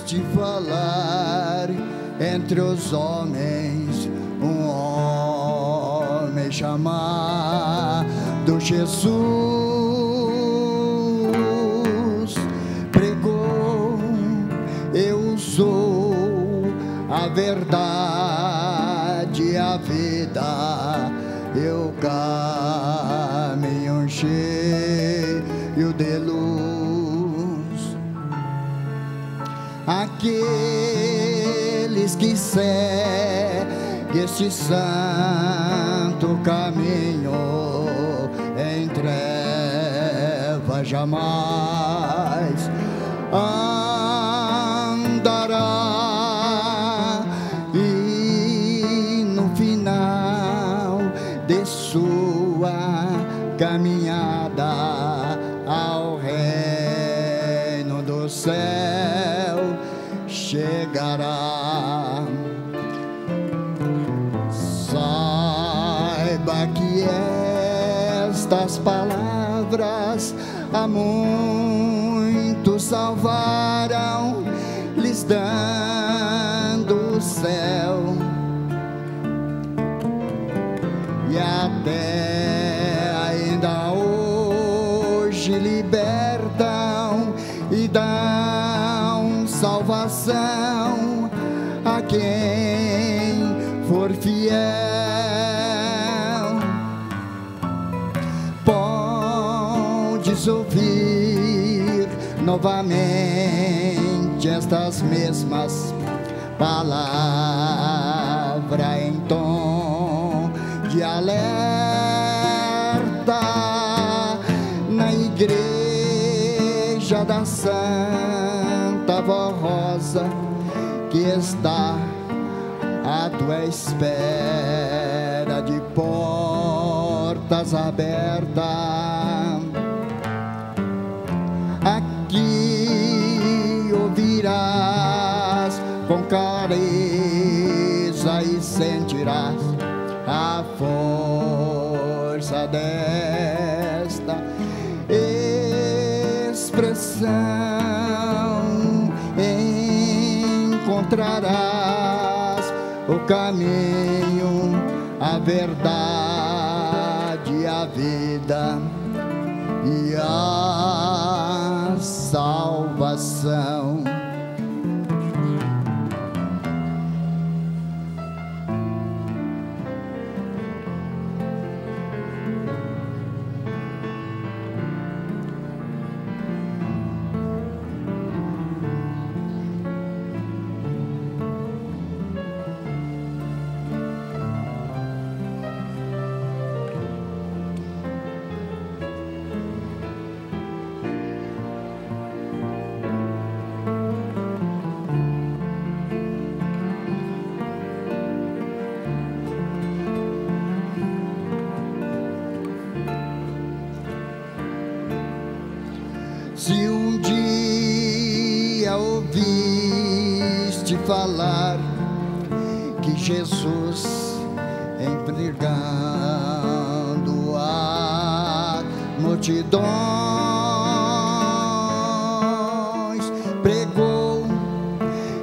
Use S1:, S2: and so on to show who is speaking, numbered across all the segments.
S1: ouviste falar entre os homens um homem chamado Jesus, pregou: eu sou a verdade e a vida, eu caminho cheio de luz. Aqueles que seguem este santo caminho em trevas jamais andará, e no final de sua caminhada ao reino do céu chegará. Saiba que estas palavras a muitos salvaram, lhes dando o céu, e até ainda hoje libertam e dão salvação a quem for fiel. Podes ouvir novamente estas mesmas palavras em tom de alerta na igreja da Santa Voz Rosa, que está à tua espera de portas abertas. Aqui ouvirás com clareza e sentirás a força desta expressão. Encontrarás o caminho, a verdade, a vida e a salvação. Se um dia ouviste falar que Jesus, empregando a multidões, pregou: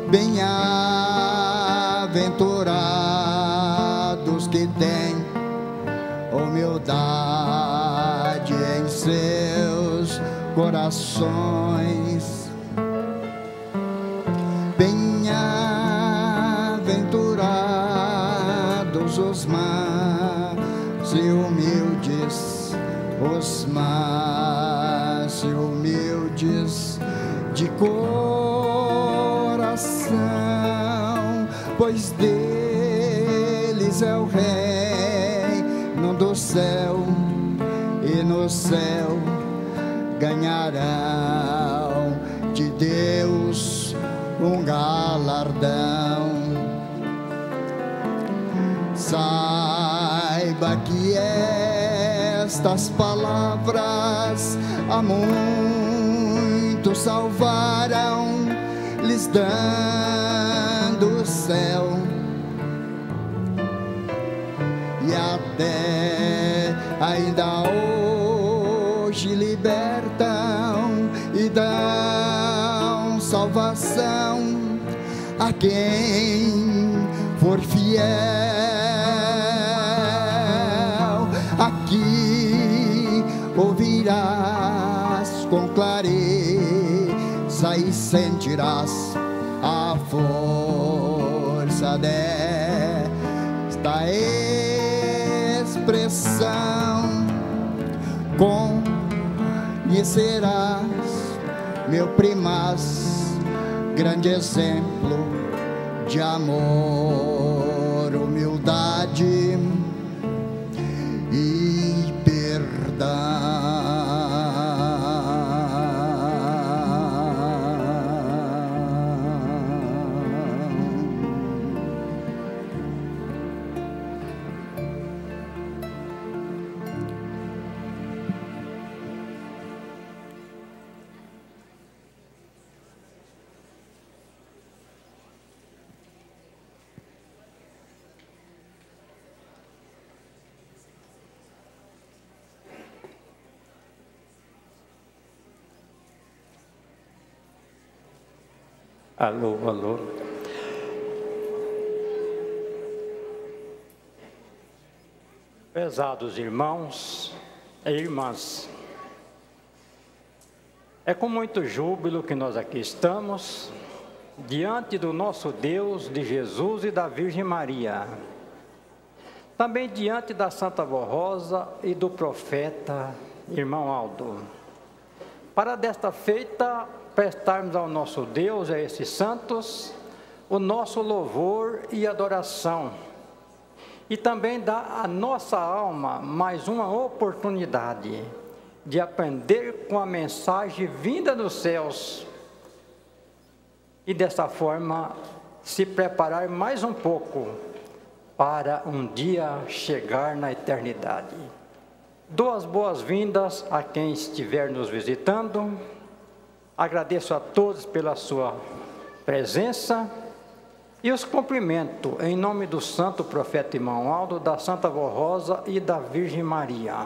S1: bem-aventurados que têm humildade em seus corações, bem-aventurados os mansos e humildes, os mansos e humildes de coração, pois deles é o reino do céu, e no céu ganharão de Deus um galardão. Saiba que estas palavras a muitos salvaram, lhes dando o céu, e até ainda hoje libertam e dão salvação a quem for fiel. Aqui ouvirás com clareza e sentirás a força desta expressão. Conhecerás, meu primaz, grande exemplo de amor, humildade e perdão.
S2: Alô, alô. Pesados irmãos e irmãs, é com muito júbilo que nós aqui estamos, diante do nosso Deus, de Jesus e da Virgem Maria, também diante da Santa Vó Rosa e do profeta irmão Aldo, para desta feita prestarmos ao nosso Deus, a esses santos, o nosso louvor e adoração, e também dar à nossa alma mais uma oportunidade de aprender com a mensagem vinda dos céus, e dessa forma se preparar mais um pouco para um dia chegar na eternidade. Dou as boas-vindas a quem estiver nos visitando. Agradeço a todos pela sua presença e os cumprimento em nome do santo profeta irmão Aldo, da Santa Vó Rosa e da Virgem Maria.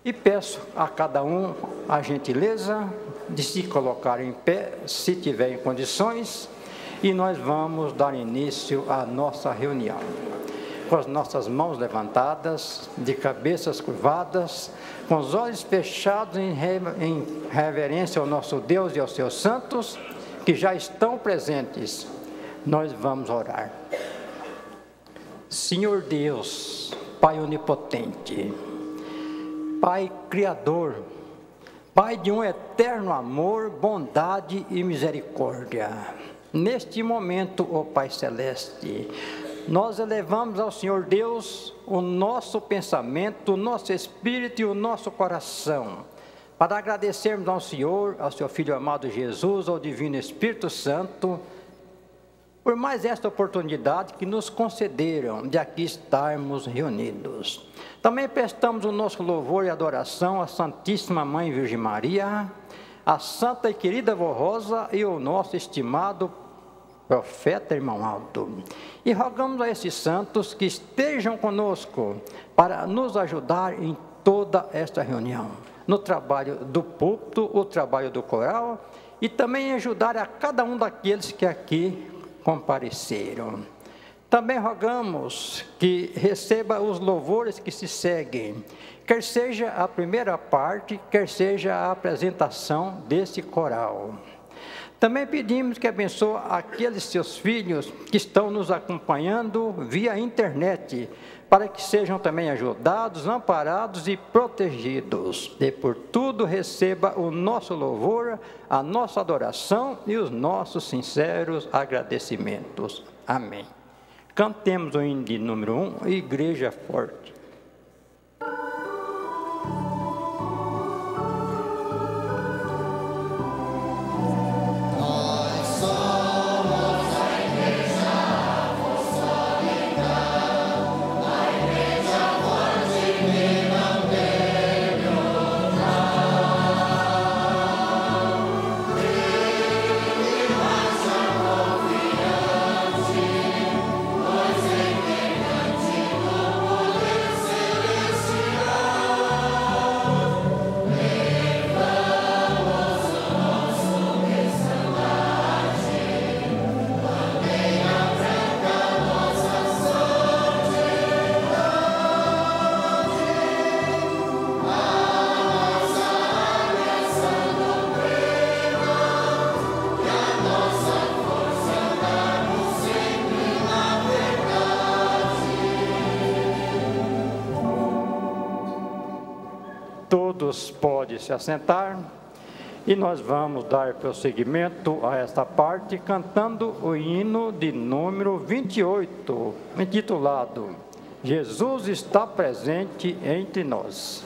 S2: E peço a cada um a gentileza de se colocar em pé, se tiver em condições, e nós vamos dar início à nossa reunião. Com as nossas mãos levantadas, de cabeças curvadas, com os olhos fechados em reverência ao nosso Deus e aos seus santos, que já estão presentes, nós vamos orar. Senhor Deus, Pai onipotente, Pai criador, Pai de um eterno amor, bondade e misericórdia, neste momento, ó Pai celeste, nós elevamos ao Senhor Deus o nosso pensamento, o nosso espírito e o nosso coração, para agradecermos ao Senhor, ao seu Filho amado Jesus, ao Divino Espírito Santo, por mais esta oportunidade que nos concederam de aqui estarmos reunidos. Também prestamos o nosso louvor e adoração à Santíssima Mãe Virgem Maria, à Santa e querida Vó Rosa e ao nosso estimado profeta irmão Aldo, e rogamos a esses santos que estejam conosco para nos ajudar em toda esta reunião, no trabalho do púlpito, o trabalho do coral, e também ajudar a cada um daqueles que aqui compareceram. Também rogamos que receba os louvores que se seguem, quer seja a primeira parte, quer seja a apresentação desse coral. Também pedimos que abençoe aqueles seus filhos que estão nos acompanhando via internet, para que sejam também ajudados, amparados e protegidos. E por tudo receba o nosso louvor, a nossa adoração e os nossos sinceros agradecimentos. Amém. Cantemos o hino de número 1, Igreja Forte. Todos podem se assentar e nós vamos dar prosseguimento a esta parte cantando o hino de número 28, intitulado Jesus está presente entre nós.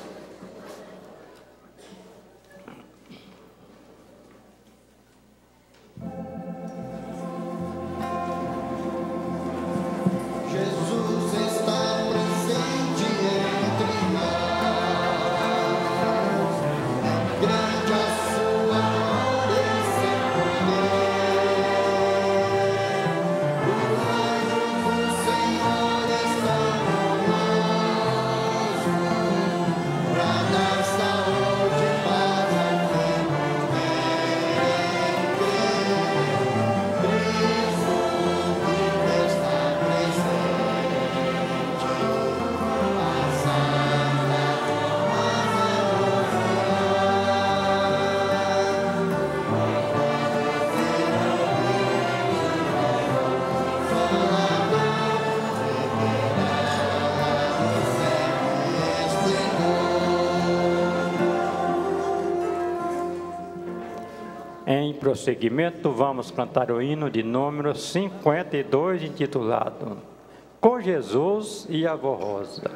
S2: Em prosseguimento, vamos cantar o hino de número 52, intitulado Com Jesus e a Vó Rosa.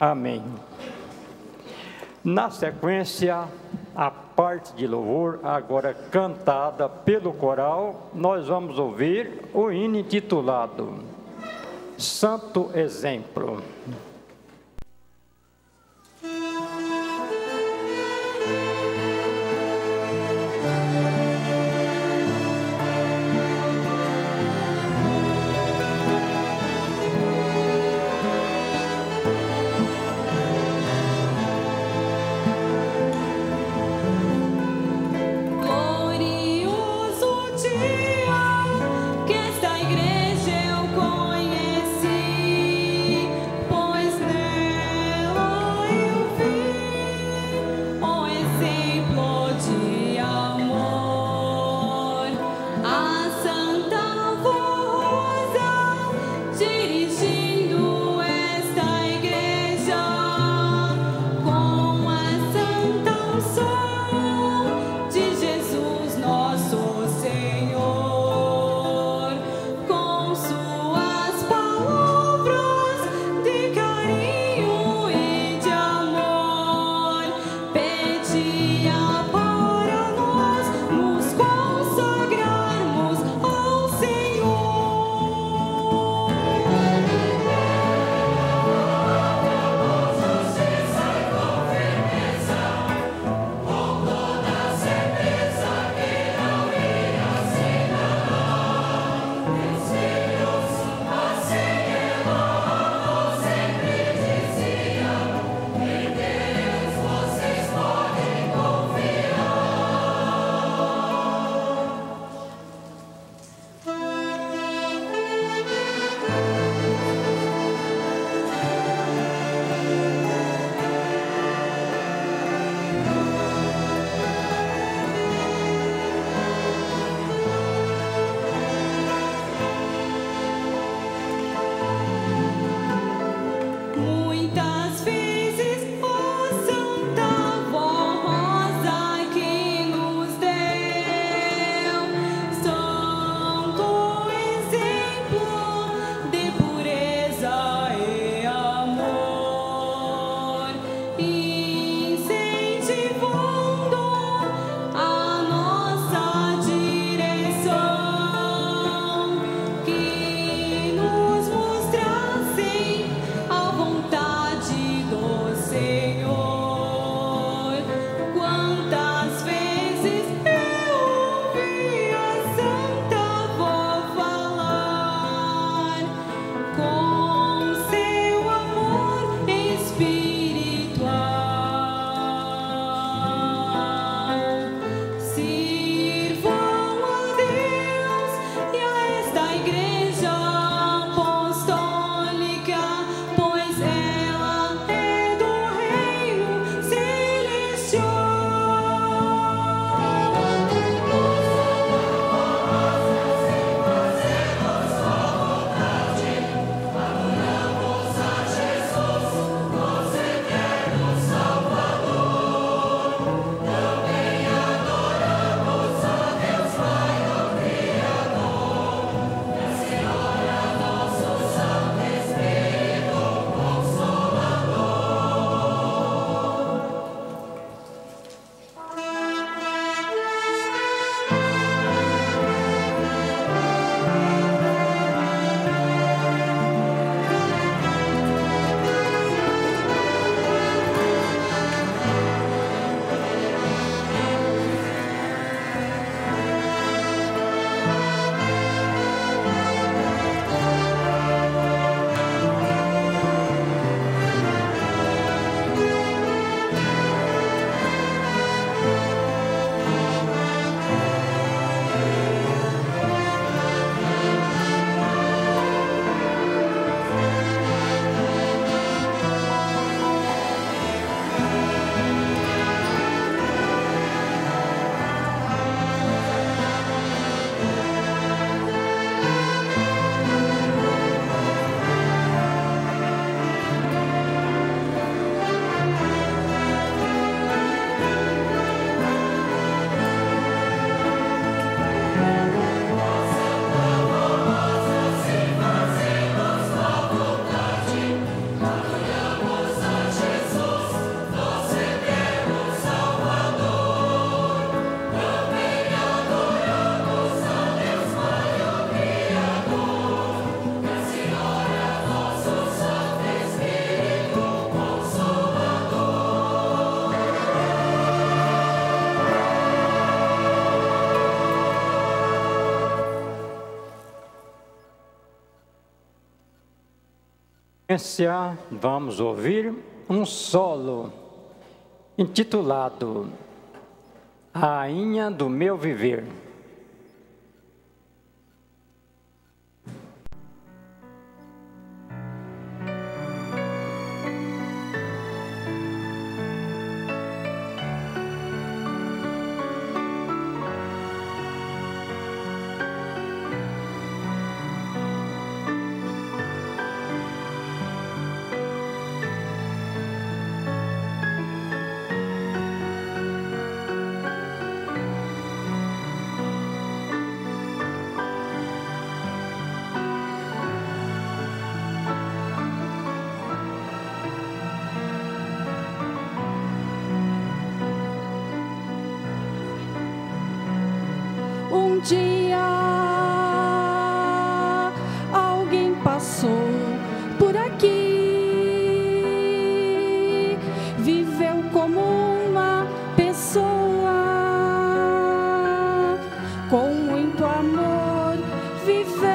S2: Amém. Na sequência, a parte de louvor, agora cantada pelo coral, nós vamos ouvir o hino intitulado Santo Exemplo. Vamos ouvir um solo intitulado Rainha do Meu Viver.
S3: Um dia alguém passou por aqui, viveu como uma pessoa, com muito amor viveu,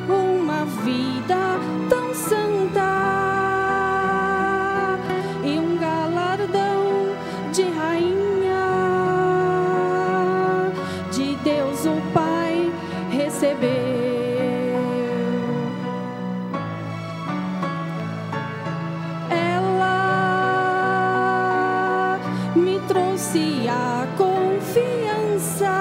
S3: uma vida tão santa. Ela me trouxe a confiança,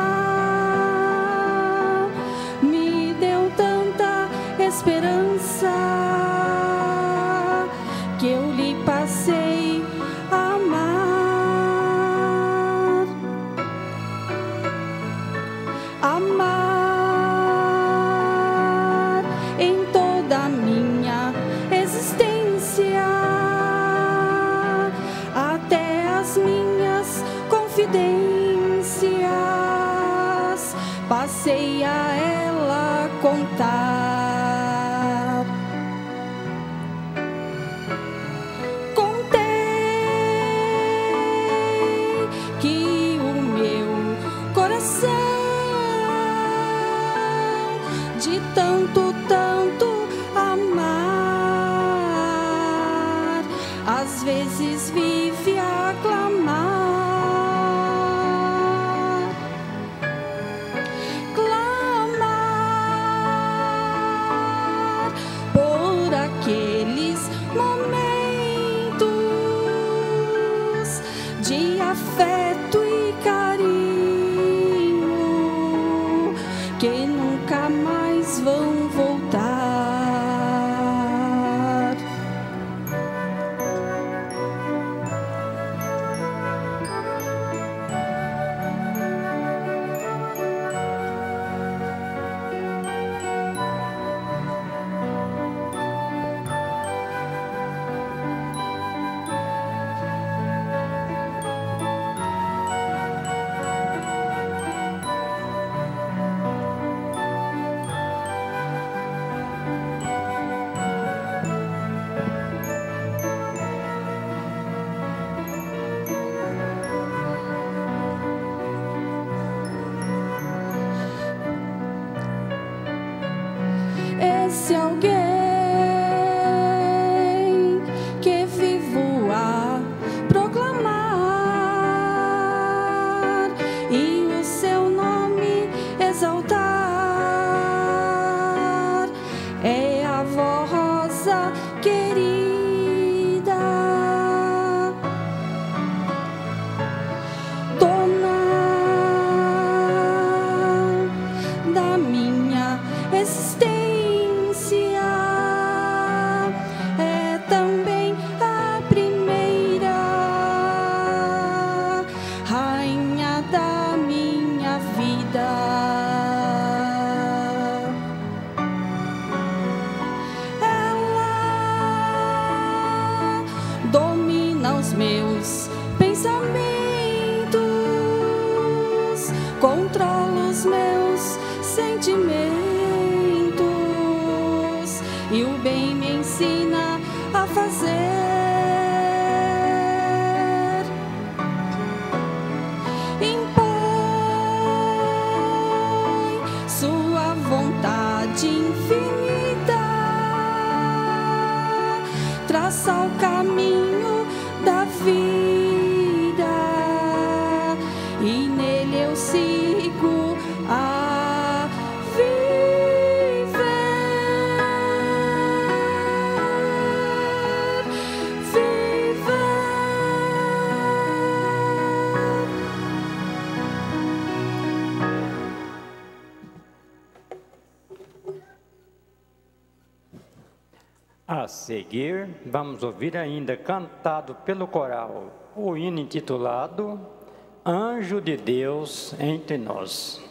S3: me deu tanta esperança que eu lhe passei a amar, amar em toda a minha existência, até as minhas confidências passei a ela contar. Contei afeto e carinho que nunca mais vão voltar. Esse alguém que vivo a proclamar e o seu nome exaltar é a voz querida, dona da minha existência. É também a primeira rainha da minha vida. Ela domina os meus pensamentos, controla os meus sentimentos e o bem me ensina a fazer. Impõe sua vontade infinita, traça o caminho da vida e nele eu sigo a
S2: A seguir, vamos ouvir ainda cantado pelo coral o hino intitulado Anjo de Deus entre nós.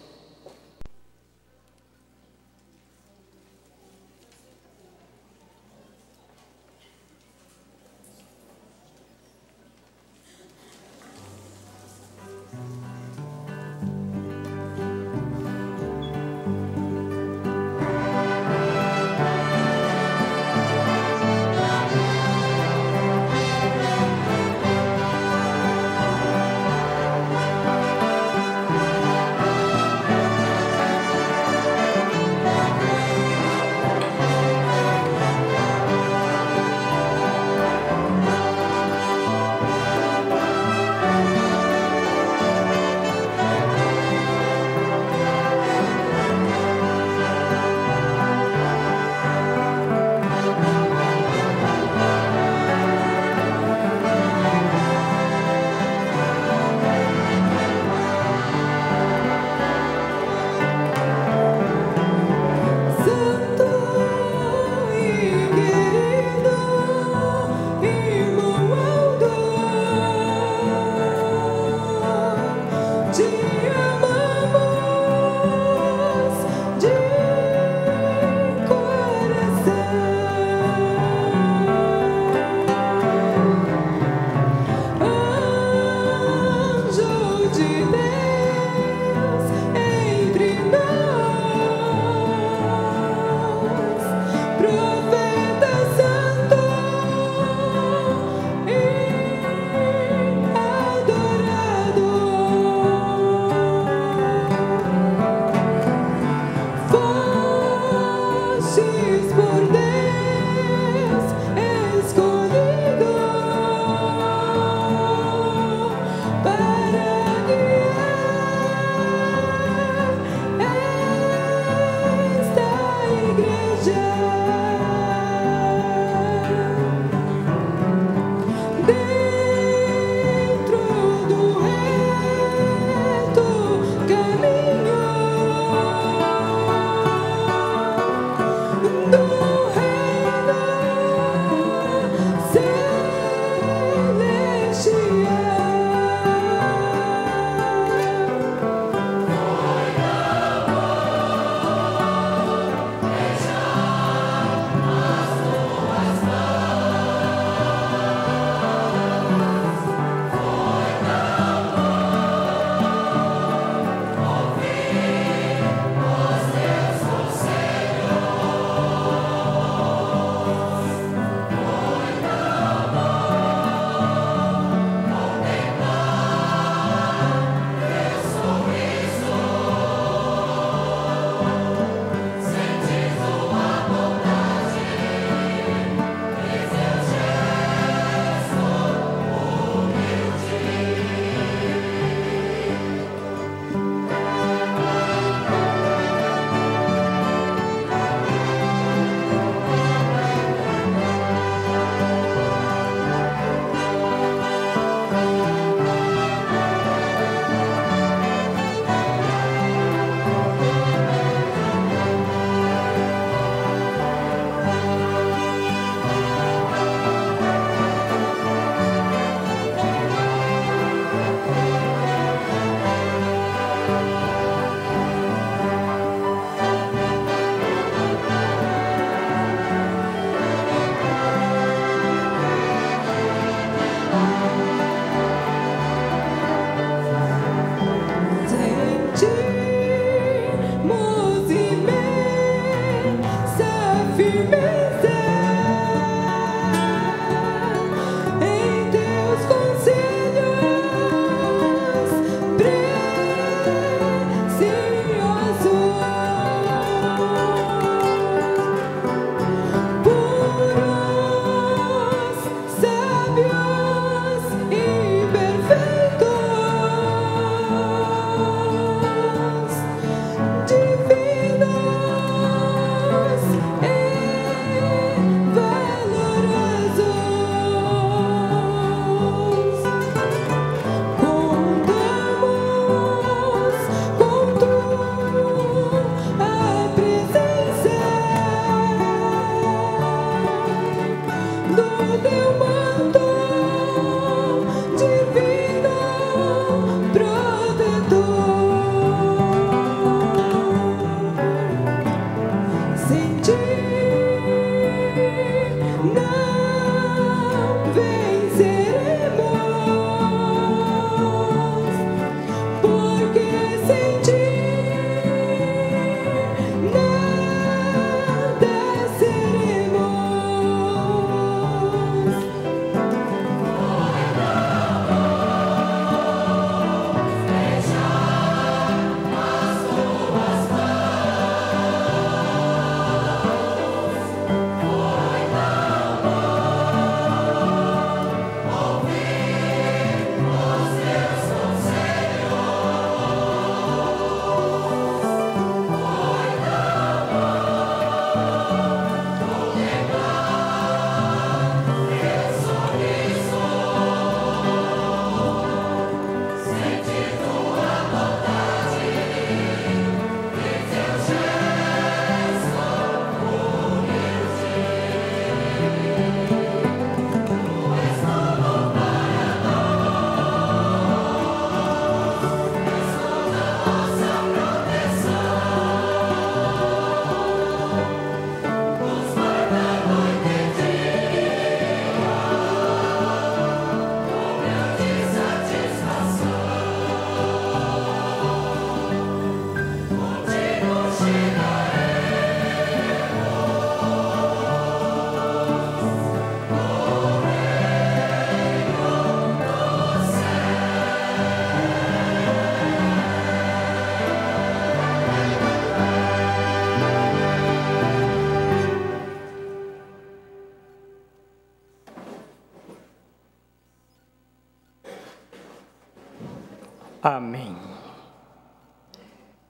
S2: Amém.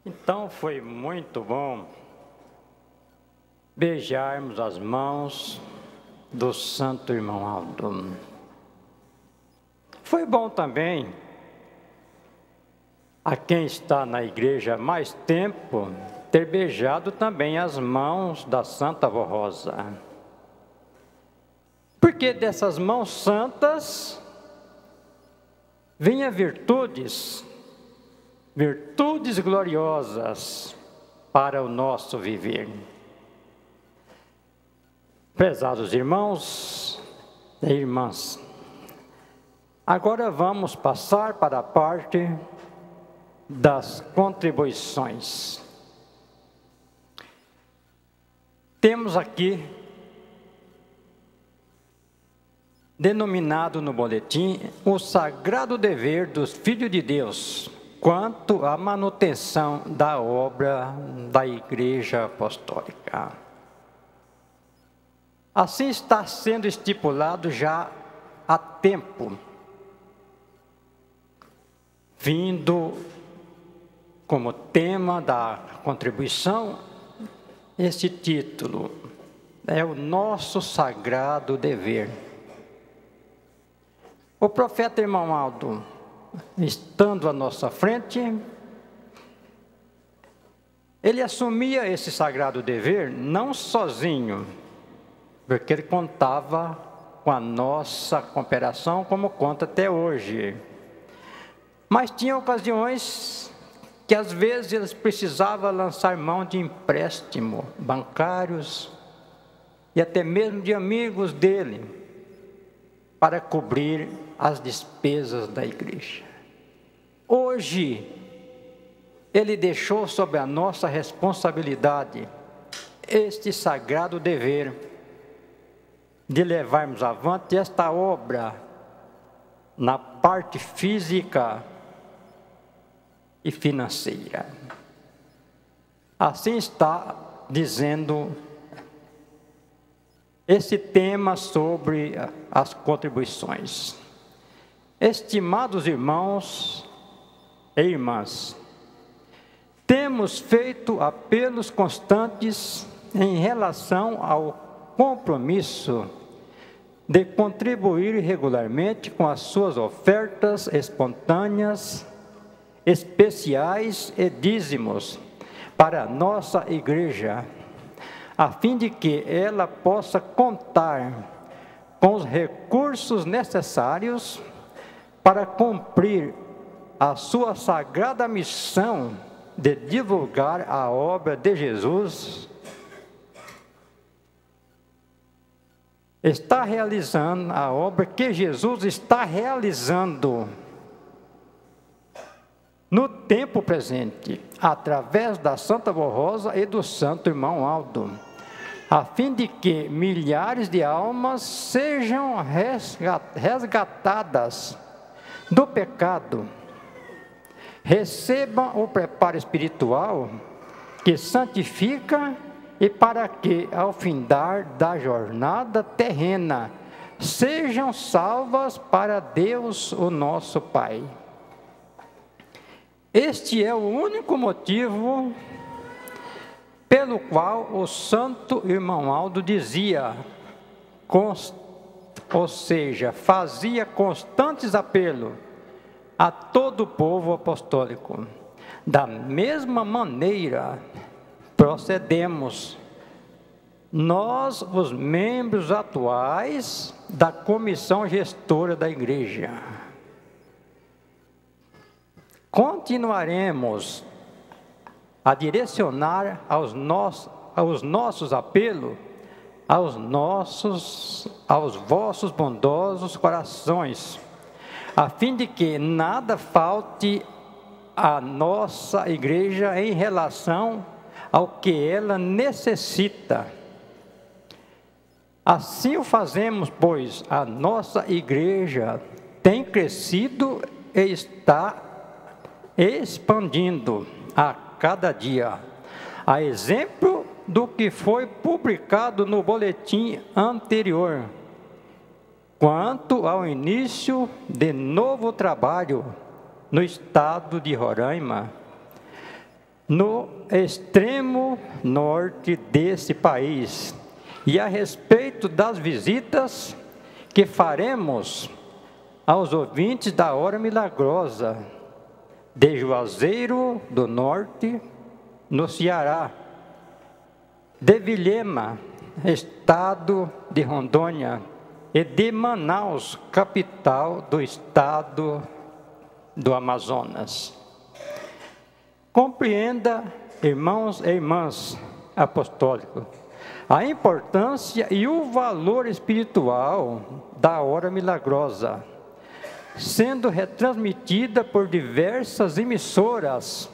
S2: Então foi muito bom beijarmos as mãos do santo irmão Aldo. Foi bom também a quem está na igreja há mais tempo ter beijado também as mãos da Santa Avó Rosa. Porque dessas mãos santas vinha virtudes gloriosas para o nosso viver. Prezados irmãos e irmãs, agora vamos passar para a parte das contribuições. Temos aqui denominado no boletim o sagrado dever dos filhos de Deus quanto à manutenção da obra da Igreja Apostólica. Assim está sendo estipulado já há tempo, vindo como tema da contribuição este título: é o nosso sagrado dever. O profeta irmão Aldo, estando à nossa frente, ele assumia esse sagrado dever não sozinho, porque ele contava com a nossa cooperação, como conta até hoje. Mas tinha ocasiões que às vezes ele precisava lançar mão de empréstimo bancários e até mesmo de amigos dele, para cobrir as despesas da igreja. Hoje, ele deixou sob a nossa responsabilidade este sagrado dever de levarmos avante esta obra na parte física e financeira. Assim está dizendo esse tema sobre as contribuições. Estimados irmãos e irmãs, temos feito apelos constantes em relação ao compromisso de contribuir regularmente com as suas ofertas espontâneas, especiais e dízimos para a nossa igreja, a fim de que ela possa contar com os recursos necessários para cumprir a sua sagrada missão de divulgar a obra de Jesus. Está realizando a obra que Jesus está realizando no tempo presente, através da Santa Avó Rosa e do Santo Irmão Aldo, a fim de que milhares de almas sejam resgatadas do pecado, recebam o preparo espiritual que santifica e para que, ao findar da jornada terrena, sejam salvas para Deus, o nosso Pai. Este é o único motivo pelo qual o santo irmão Aldo dizia, ou seja, fazia constantes apelos a todo o povo apostólico. Da mesma maneira, procedemos nós, os membros atuais da comissão gestora da igreja. Continuaremos a direcionar aos nossos apelos, aos vossos bondosos corações, a fim de que nada falte à nossa igreja em relação ao que ela necessita. Assim o fazemos, pois a nossa igreja tem crescido e está expandindo a cada dia, a exemplo do que foi publicado no boletim anterior, quanto ao início de novo trabalho no estado de Roraima, no extremo norte desse país, e a respeito das visitas que faremos aos ouvintes da Hora Milagrosa de Juazeiro do Norte, no Ceará, de Vilhena, estado de Rondônia, e de Manaus, capital do estado do Amazonas. Compreenda, irmãos e irmãs apostólicos, a importância e o valor espiritual da Hora Milagrosa, sendo retransmitida por diversas emissoras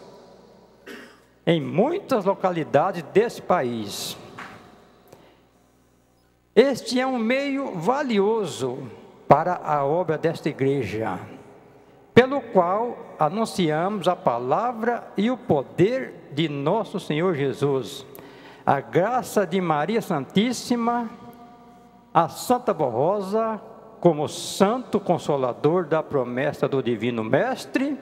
S2: em muitas localidades desse país. Este é um meio valioso para a obra desta igreja, pelo qual anunciamos a palavra e o poder de nosso Senhor Jesus, a graça de Maria Santíssima, a Santa Borrosa, como Santo Consolador da promessa do Divino Mestre,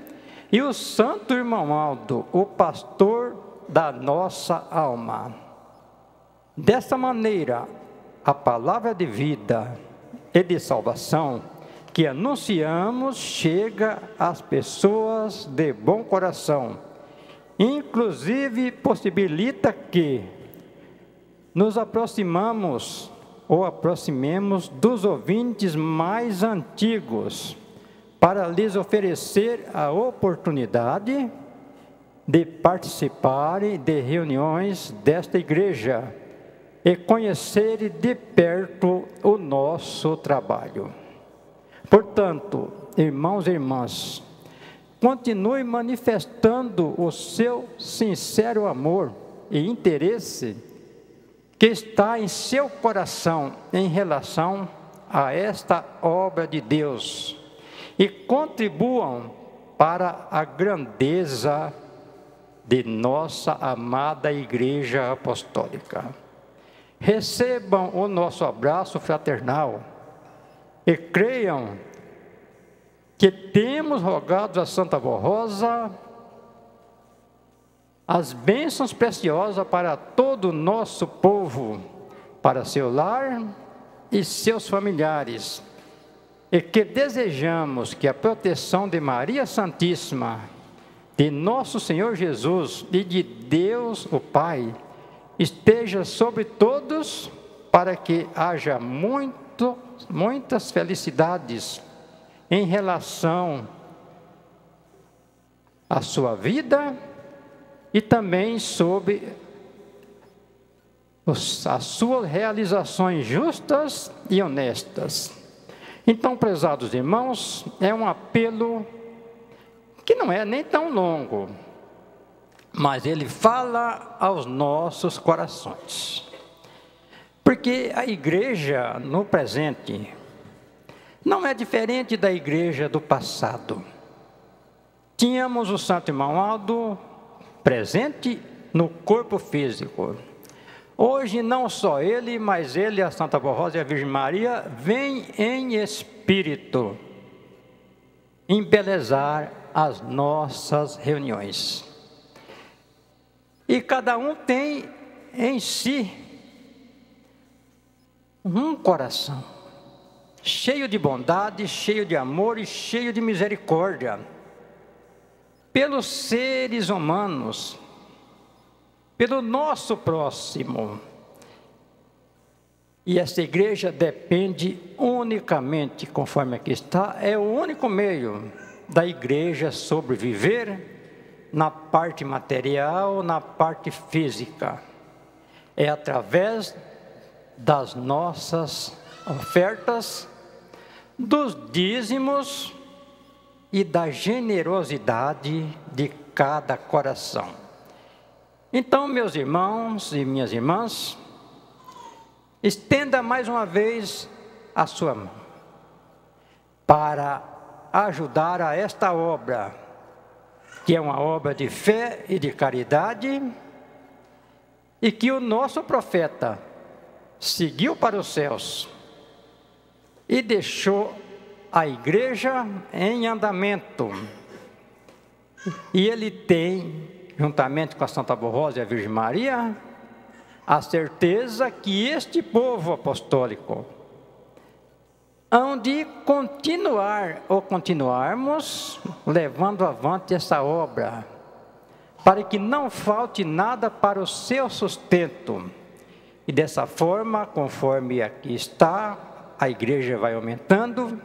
S2: e o Santo Irmão Aldo, o pastor da nossa alma. Dessa maneira, a palavra de vida e de salvação que anunciamos chega às pessoas de bom coração, inclusive possibilita que nos aproximemos ou aproximemos dos ouvintes mais antigos, para lhes oferecer a oportunidade de participarem de reuniões desta igreja e conhecerem de perto o nosso trabalho. Portanto, irmãos e irmãs, continue manifestando o seu sincero amor e interesse que está em seu coração em relação a esta obra de Deus e contribuam para a grandeza de nossa amada Igreja Apostólica. Recebam o nosso abraço fraternal e creiam que temos rogado a Santa Borrosa as bênçãos preciosas para todo o nosso povo, para seu lar e seus familiares, e que desejamos que a proteção de Maria Santíssima, de nosso Senhor Jesus e de Deus o Pai, esteja sobre todos, para que haja muitas felicidades em relação à sua vida e também sobre as suas realizações justas e honestas. Então, prezados irmãos, é um apelo que não é nem tão longo, mas ele fala aos nossos corações. Porque a igreja no presente não é diferente da igreja do passado. Tínhamos o Santo Irmão Aldo presente no corpo físico. Hoje não só ele, mas ele, a Santa Borrosa e a Virgem Maria, vêm em espírito embelezar as nossas reuniões. E cada um tem em si um coração cheio de bondade, cheio de amor e cheio de misericórdia pelos seres humanos, pelo nosso próximo. E esta igreja depende unicamente, conforme aqui está, é o único meio da igreja sobreviver na parte material, na parte física. É através das nossas ofertas, dos dízimos e da generosidade de cada coração. Então, meus irmãos e minhas irmãs, estenda mais uma vez a sua mão para ajudar a esta obra, que é uma obra de fé e de caridade, e que o nosso profeta seguiu para os céus e deixou a igreja em andamento, E ele tem, juntamente com a Santa Rosa e a Virgem Maria, a certeza que este povo apostólico hão de continuar ou continuarmos levando avante essa obra, para que não falte nada para o seu sustento. E dessa forma, conforme aqui está, a igreja vai aumentando,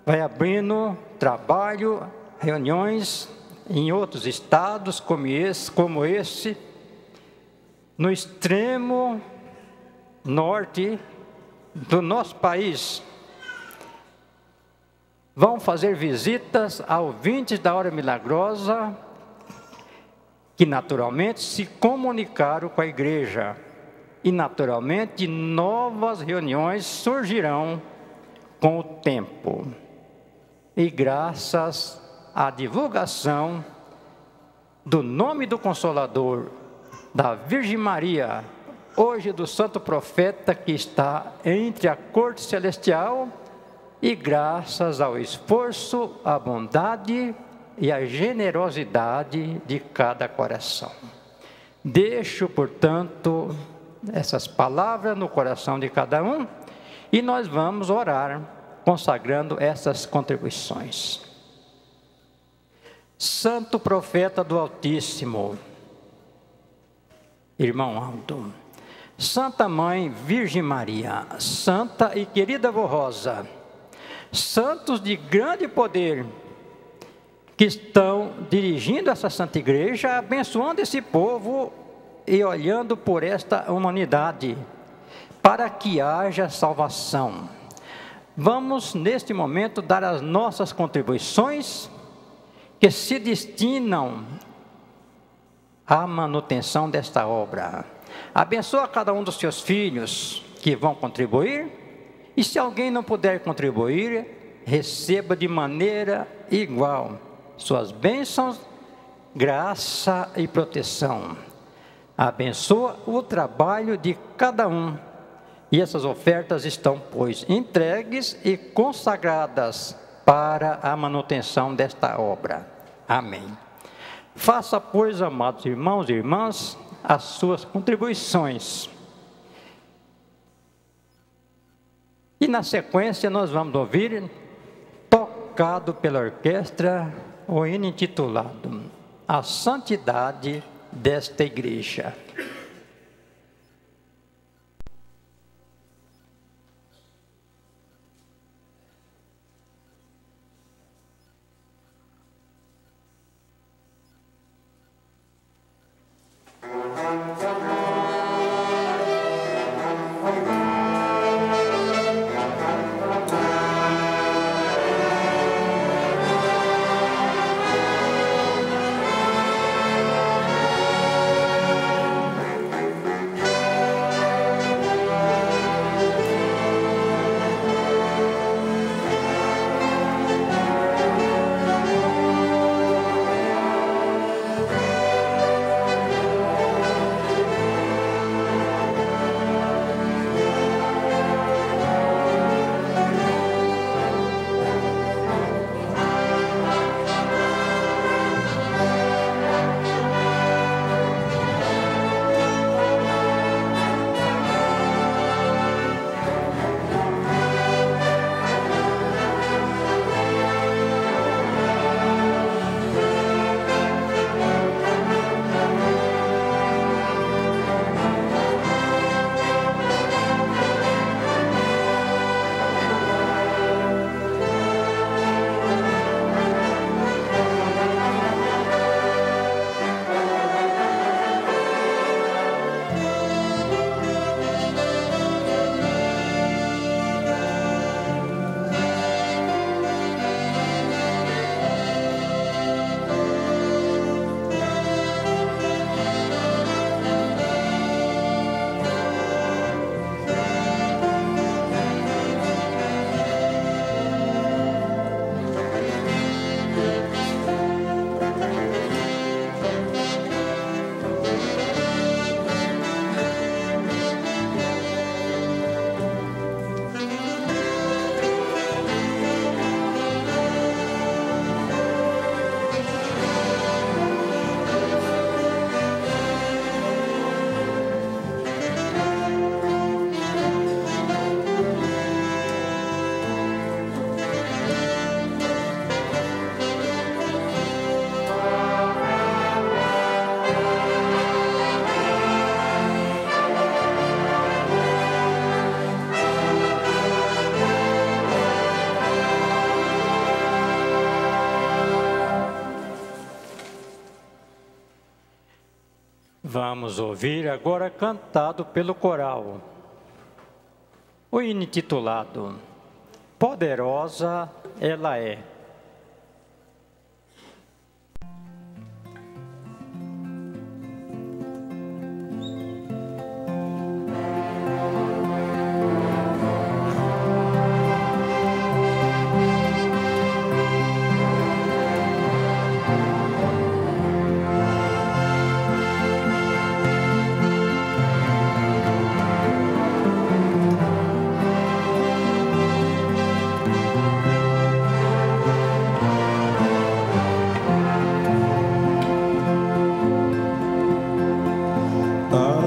S2: vai abrindo trabalho, reuniões em outros estados como esse, no extremo norte do nosso país. Vão fazer visitas a ouvintes da Hora Milagrosa, que naturalmente se comunicaram com a igreja. E naturalmente novas reuniões surgirão com o tempo. E graças à divulgação do nome do Consolador, da Virgem Maria, hoje do Santo Profeta que está entre a corte celestial, e graças ao esforço, à bondade e à generosidade de cada coração. Deixo, portanto, essas palavras no coração de cada um, e nós vamos orar, consagrando essas contribuições. Santo Profeta do Altíssimo, irmão Aldo, Santa Mãe Virgem Maria, Santa e querida Vó Rosa, santos de grande poder, que estão dirigindo essa Santa Igreja, abençoando esse povo e olhando por esta humanidade, para que haja salvação. Vamos, neste momento, dar as nossas contribuições, que se destinam à manutenção desta obra. Abençoa cada um dos seus filhos que vão contribuir, e se alguém não puder contribuir, receba de maneira igual suas bênçãos, graça e proteção. Abençoa o trabalho de cada um. E essas ofertas estão, pois, entregues e consagradas para a manutenção desta obra. Amém. Faça, pois, amados irmãos e irmãs, as suas contribuições. E na sequência nós vamos ouvir, tocado pela orquestra, o hino intitulado A Santidade desta Igreja. Vamos ouvir agora cantado pelo coral o hino intitulado Poderosa Ela É.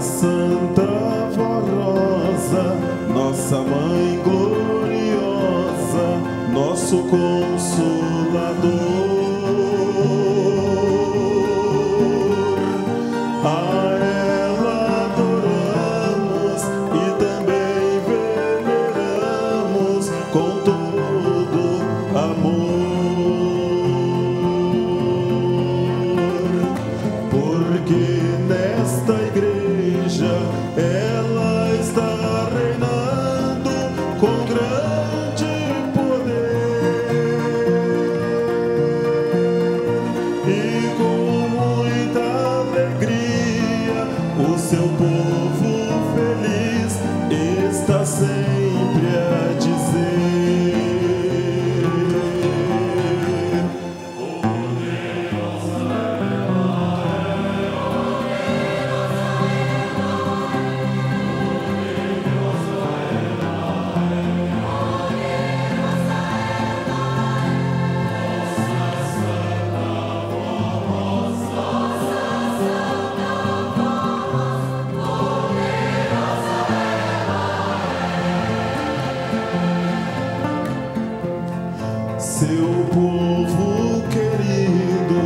S4: Santa Vorosa, nossa Mãe gloriosa, nosso Consolador, a ela adoramos e também veneramos com todo amor, porque nesta igreja ela está reinando com grande poder e com muita alegria o seu povo feliz está sempre a dizer: seu povo querido,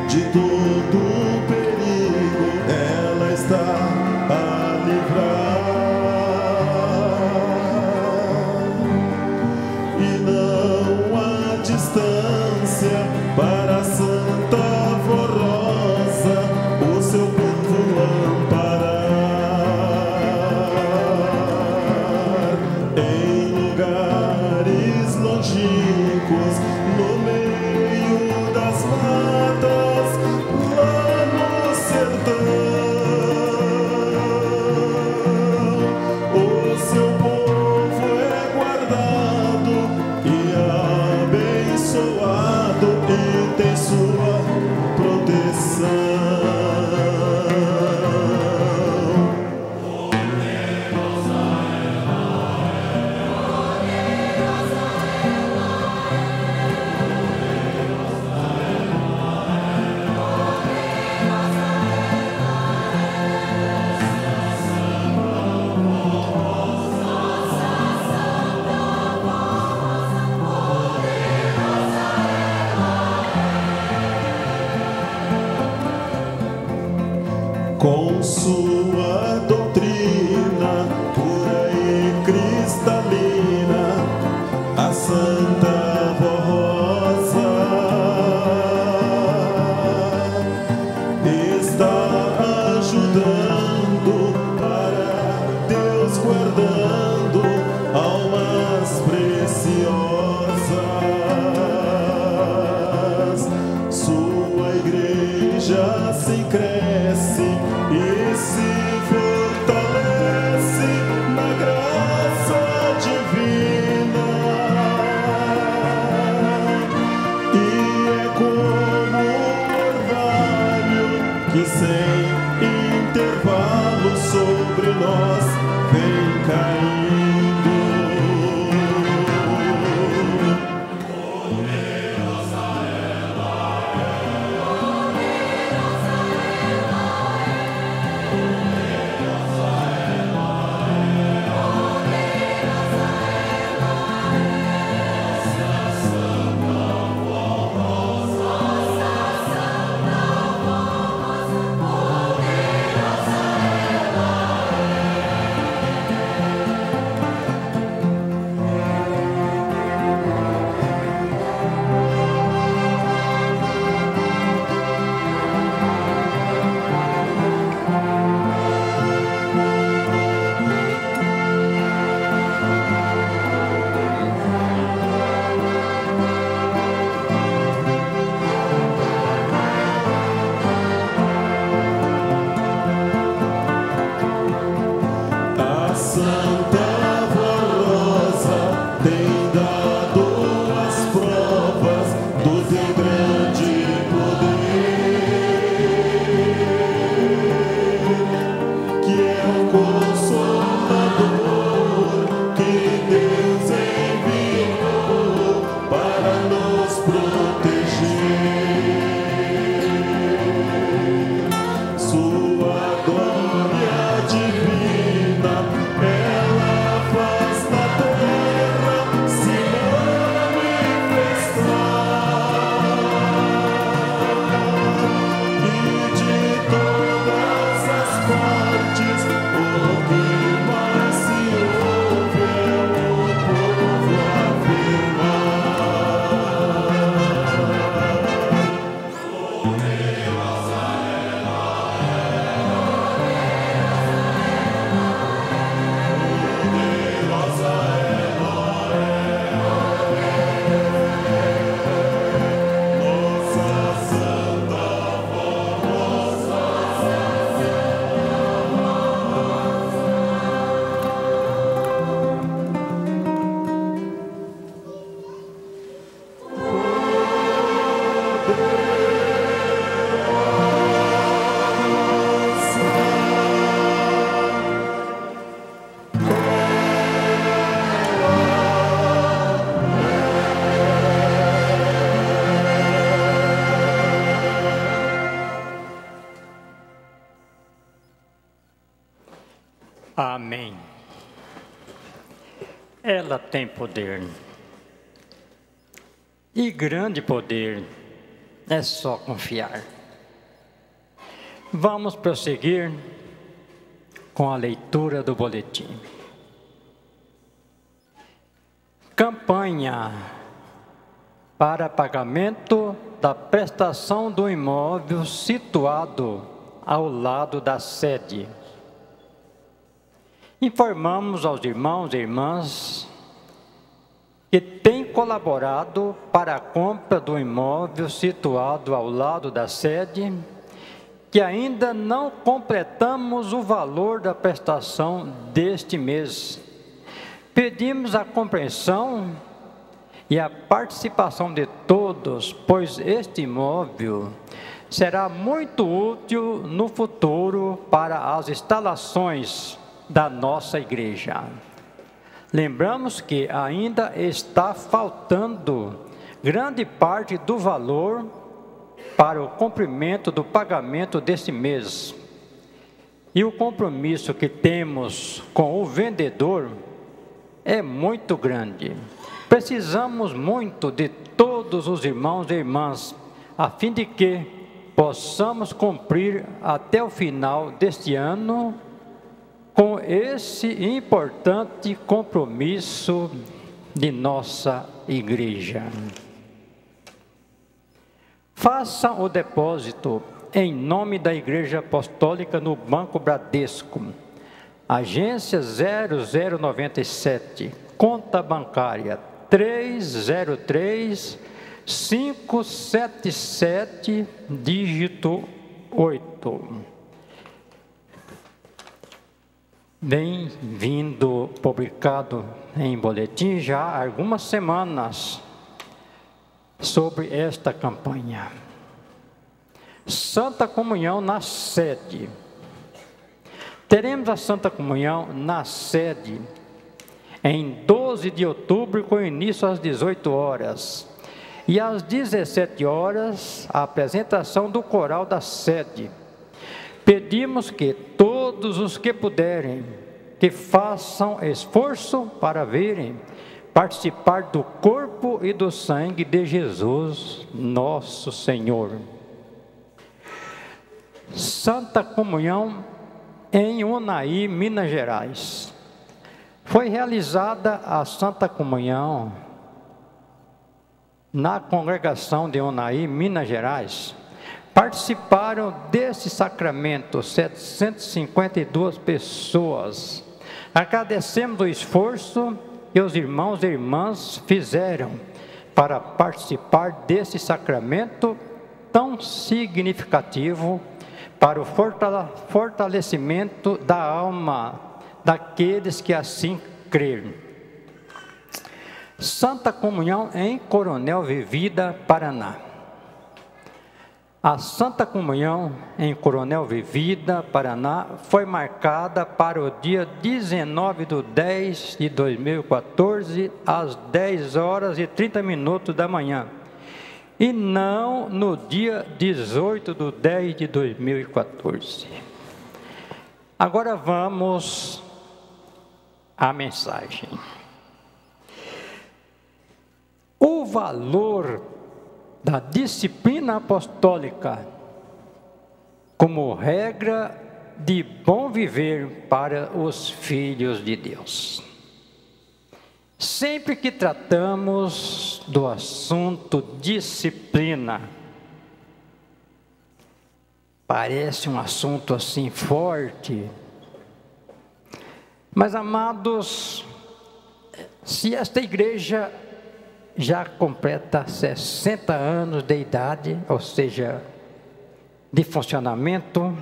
S4: de todo perigo ela está a livrar, e não há distância para Santa Vorosa o seu povo amparar em lugares longínquos, no meio das matas, lá no sertão. O seu povo é guardado e abençoado e tem sua proteção. Com sua doutrina pura e cristalina, a Santa Vorosa está ajudando para Deus, guardando almas preciosas. Sua igreja se cresce e se fortalece na graça divina, e é como um orvalho que sem intervalo sobre nós vem caindo.
S5: Oh
S2: Amém. Ela tem poder. E grande poder, é só confiar. Vamos prosseguir com a leitura do boletim. Campanha para pagamento da prestação do imóvel situado ao lado da sede. Informamos aos irmãos e irmãs que têm colaborado para a compra do imóvel situado ao lado da sede, que ainda não completamos o valor da prestação deste mês. Pedimos a compreensão e a participação de todos, pois este imóvel será muito útil no futuro para as instalações da nossa igreja. Lembramos que ainda está faltando grande parte do valor para o cumprimento do pagamento deste mês. E o compromisso que temos com o vendedor é muito grande. Precisamos muito de todos os irmãos e irmãs, a fim de que possamos cumprir até o final deste ano com esse importante compromisso de nossa igreja. Faça o depósito em nome da Igreja Apostólica no Banco Bradesco, agência 0097, conta bancária 303-577, dígito 8. Vem vindo publicado em boletim já há algumas semanas sobre esta campanha. Santa Comunhão na sede. Teremos a Santa Comunhão na sede em 12 de outubro, com início às 18 horas. E às 17 horas, a apresentação do coral da sede. Pedimos que todos os que puderem, que façam esforço para virem participar do corpo e do sangue de Jesus, nosso Senhor. Santa Comunhão em Unaí, Minas Gerais. Foi realizada a Santa Comunhão na congregação de Unaí, Minas Gerais. Participaram desse sacramento 752 pessoas. Agradecemos o esforço que os irmãos e irmãs fizeram para participar desse sacramento tão significativo para o fortalecimento da alma daqueles que assim crerem. Santa Comunhão em Coronel Vivida, Paraná. A Santa Comunhão em Coronel Vivida, Paraná, foi marcada para o dia 19 de 10 de 2014, às 10 horas e 30 minutos da manhã, e não no dia 18 de 10 de 2014. Agora vamos à mensagem. O valor da disciplina apostólica como regra de bom viver para os filhos de Deus. Sempre que tratamos do assunto disciplina, Parece um assunto assim forte. Mas, amados, se esta igreja já completa 60 anos de idade, ou seja, de funcionamento,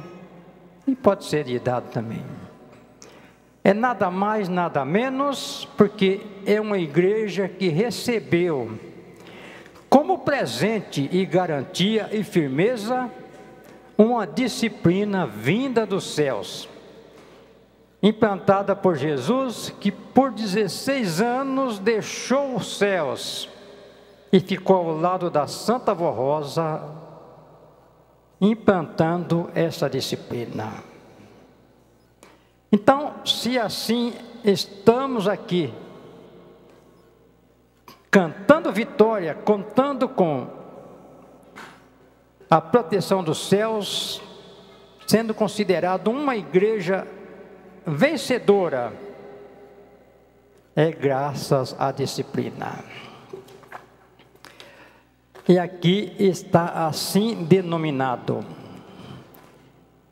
S2: e pode ser de idade também, é nada mais, nada menos, porque é uma igreja que recebeu como presente e garantia e firmeza uma disciplina vinda dos céus, implantada por Jesus, que por 16 anos deixou os céus e ficou ao lado da Santa Vó Rosa, implantando essa disciplina. Então, se assim estamos aqui, cantando vitória, contando com a proteção dos céus, sendo considerado uma igreja vencedora, é graças à disciplina. E aqui está assim denominado: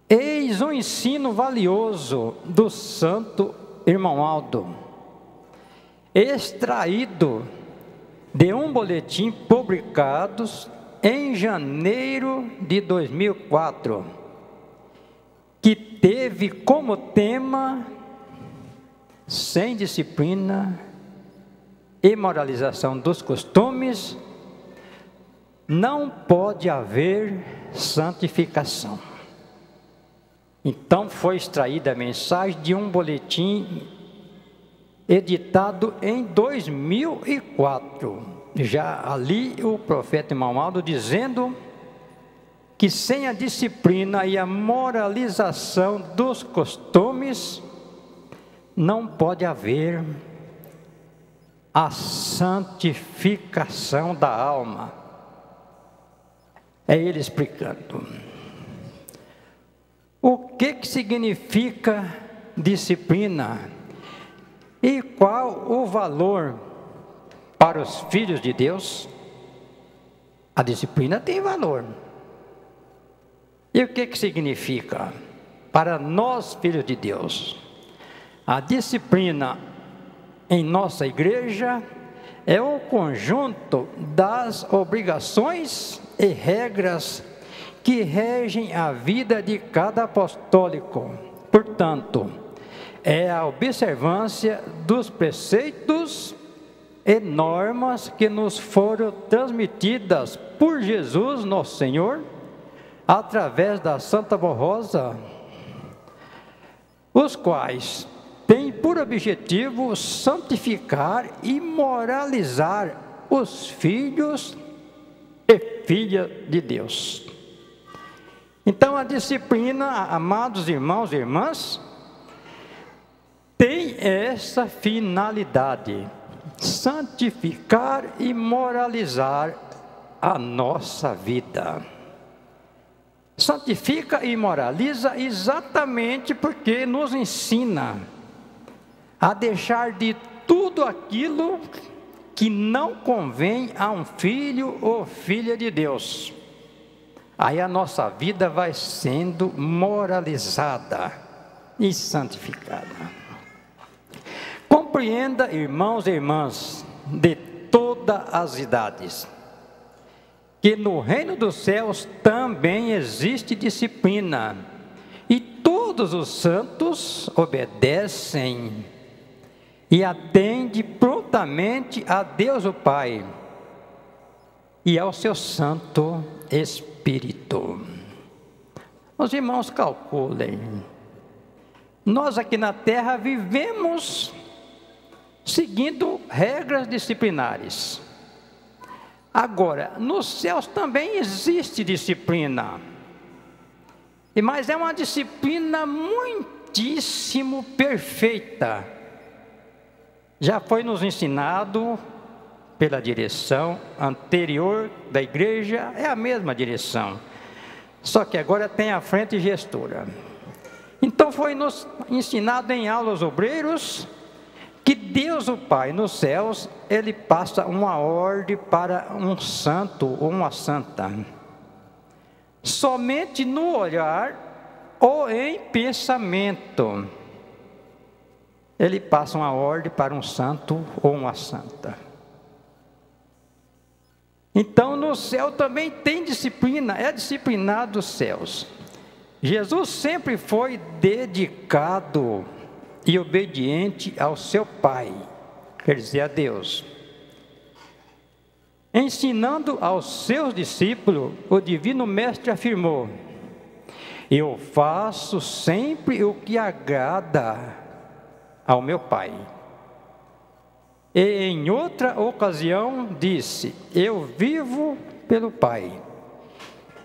S2: eis um ensino valioso do santo irmão Aldo, extraído de um boletim publicado em janeiro de 2004, que teve como tema: sem disciplina e moralização dos costumes, não pode haver santificação. Então foi extraída a mensagem de um boletim editado em 2004. Já ali o profeta irmão Aldo dizendo que sem a disciplina e a moralização dos costumes, não pode haver a santificação da alma. É ele explicando. O que significa disciplina? E qual o valor para os filhos de Deus? A disciplina tem valor. E o que significa? Para nós, filhos de Deus, a disciplina em nossa igreja é o conjunto das obrigações e regras que regem a vida de cada apostólico. Portanto, é a observância dos preceitos e normas que nos foram transmitidas por Jesus, nosso Senhor, através da Santa Vó Rosa, os quais têm por objetivo santificar e moralizar os filhos e filhas de Deus. Então a disciplina, amados irmãos e irmãs, tem essa finalidade: santificar e moralizar a nossa vida. Santifica e moraliza exatamente porque nos ensina a deixar de tudo aquilo que não convém a um filho ou filha de Deus. Aí a nossa vida vai sendo moralizada e santificada. Compreenda, irmãos e irmãs de todas as idades, que no reino dos céus também existe disciplina, e todos os santos obedecem e atendem prontamente a Deus o Pai e ao seu Santo Espírito. Os irmãos calculem, nós aqui na terra vivemos seguindo regras disciplinares. Agora, nos céus também existe disciplina, mas é uma disciplina muitíssimo perfeita. Já foi nos ensinado pela direção anterior da igreja, é a mesma direção, só que agora tem a frente gestora. Então foi nos ensinado em aulas obreiros que Deus o Pai nos céus, Ele passa uma ordem para um santo ou uma santa. somente no olhar ou em pensamento, ele passa uma ordem para um santo ou uma santa. Então no céu também tem disciplina, é disciplinado os céus. Jesus sempre foi dedicado e obediente ao seu Pai, quer dizer, a Deus. Ensinando aos seus discípulos, o Divino Mestre afirmou: eu faço sempre o que agrada ao meu Pai. E em outra ocasião disse: eu vivo pelo Pai.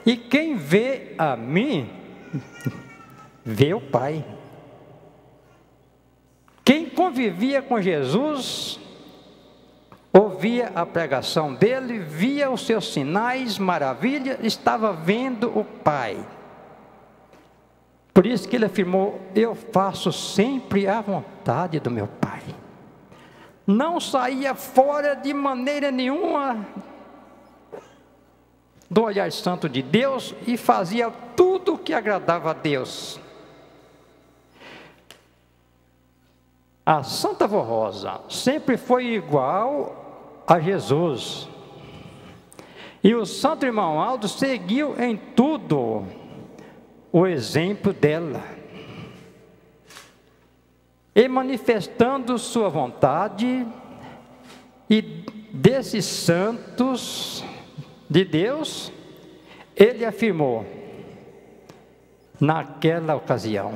S2: E quem vê a mim, vê o Pai. Quem convivia com Jesus, ouvia a pregação dele, via os seus sinais, maravilhas, estava vendo o Pai. Por isso que ele afirmou: eu faço sempre a vontade do meu Pai. Não saía fora de maneira nenhuma do olhar santo de Deus e fazia tudo o que agradava a Deus. A Santa Vó Rosa sempre foi igual a Jesus. E o Santo Irmão Aldo seguiu em tudo o exemplo dela. E manifestando sua vontade, e desses santos de Deus, ele afirmou, naquela ocasião: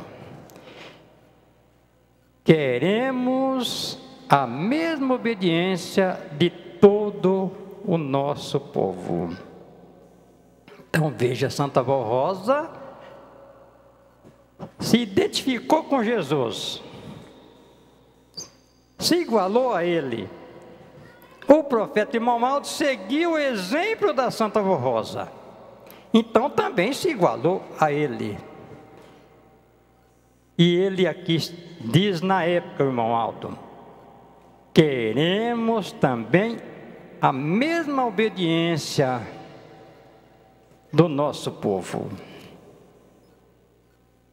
S2: queremos a mesma obediência de todo o nosso povo. Então veja, Santa Vó Rosa se identificou com Jesus, se igualou a ele. O profeta Irmão Aldo seguiu o exemplo da Santa Vó Rosa, então também se igualou a ele. E ele aqui diz na época, Irmão Aldo: queremos também a mesma obediência do nosso povo.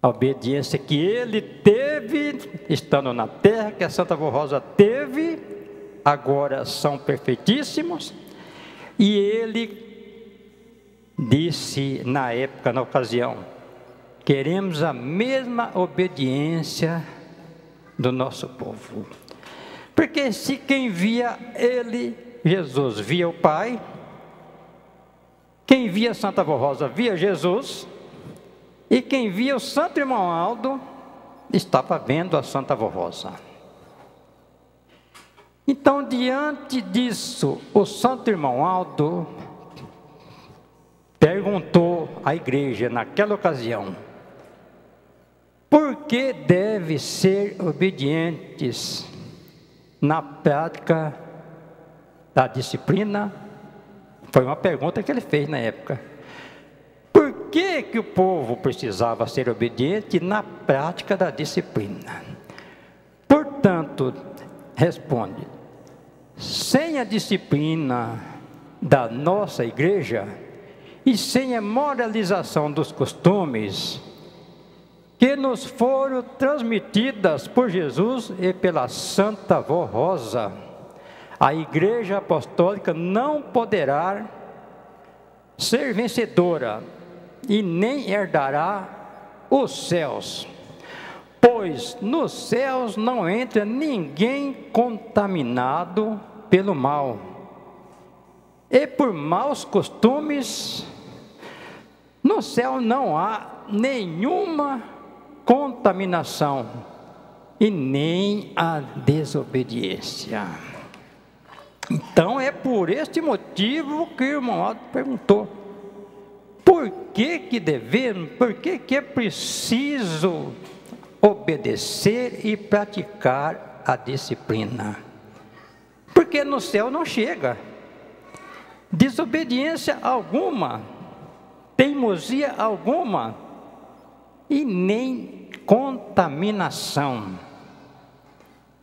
S2: A obediência que ele teve, estando na terra, que a Santa Vó Rosa teve, agora são perfeitíssimos. E ele disse na época, na ocasião: queremos a mesma obediência do nosso povo. Porque se quem via ele, Jesus, via o Pai, quem via Santa Vó Rosa via Jesus, e quem via o Santo Irmão Aldo estava vendo a Santa Vó Rosa. Então, diante disso, o Santo Irmão Aldo perguntou à igreja naquela ocasião: por que deve ser obedientes na prática da disciplina? Foi uma pergunta que ele fez na época. Por que o povo precisava ser obediente na prática da disciplina? Portanto, responde: sem a disciplina da nossa igreja e sem a moralização dos costumes que nos foram transmitidas por Jesus e pela Santa Vó Rosa, a Igreja Apostólica não poderá ser vencedora e nem herdará os céus, pois nos céus não entra ninguém contaminado pelo mal, e por maus costumes, no céu não há nenhuma contaminação e nem a desobediência. Então é por este motivo que o irmão Aldo perguntou: por que devemos, por que é preciso obedecer e praticar a disciplina? Porque no céu não chega desobediência alguma, teimosia alguma e nem contaminação.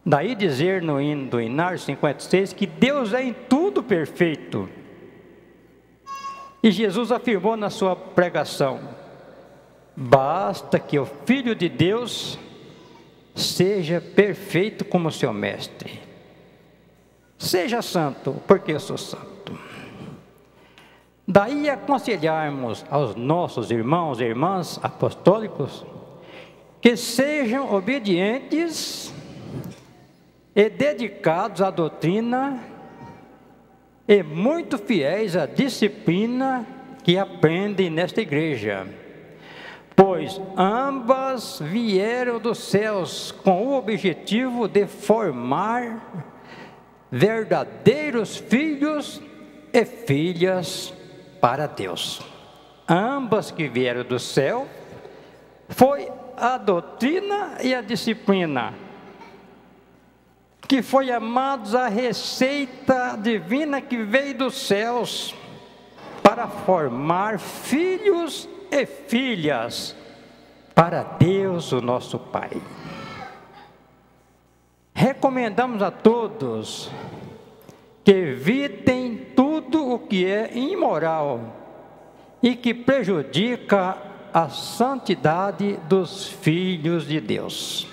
S2: Daí dizer no hino do Inário 56 que Deus é em tudo perfeito E Jesus afirmou na sua pregação: basta que o Filho de Deus seja perfeito como seu mestre. Seja santo, porque eu sou santo. Daí aconselharmos aos nossos irmãos e irmãs apostólicos que sejam obedientes e dedicados à doutrina e muito fiéis à disciplina que aprendem nesta igreja, pois ambas vieram dos céus com o objetivo de formar verdadeiros filhos e filhas para Deus. Ambas que vieram do céu foi a doutrina e a disciplina, que foi, amados, a receita divina que veio dos céus para formar filhos e filhas para Deus, o nosso Pai. Recomendamos a todos que evitem tudo o que é imoral e que prejudica a santidade dos filhos de Deus.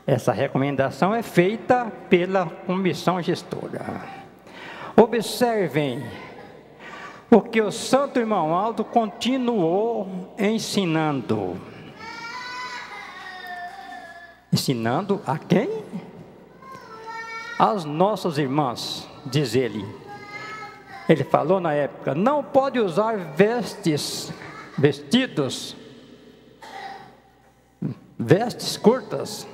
S2: Essa recomendação é feita pela comissão gestora. Observem o que o Santo Irmão Aldo continuou ensinando. Ensinando a quem? Às nossas irmãs, diz ele. Ele falou na época: não pode usar vestidos curtas,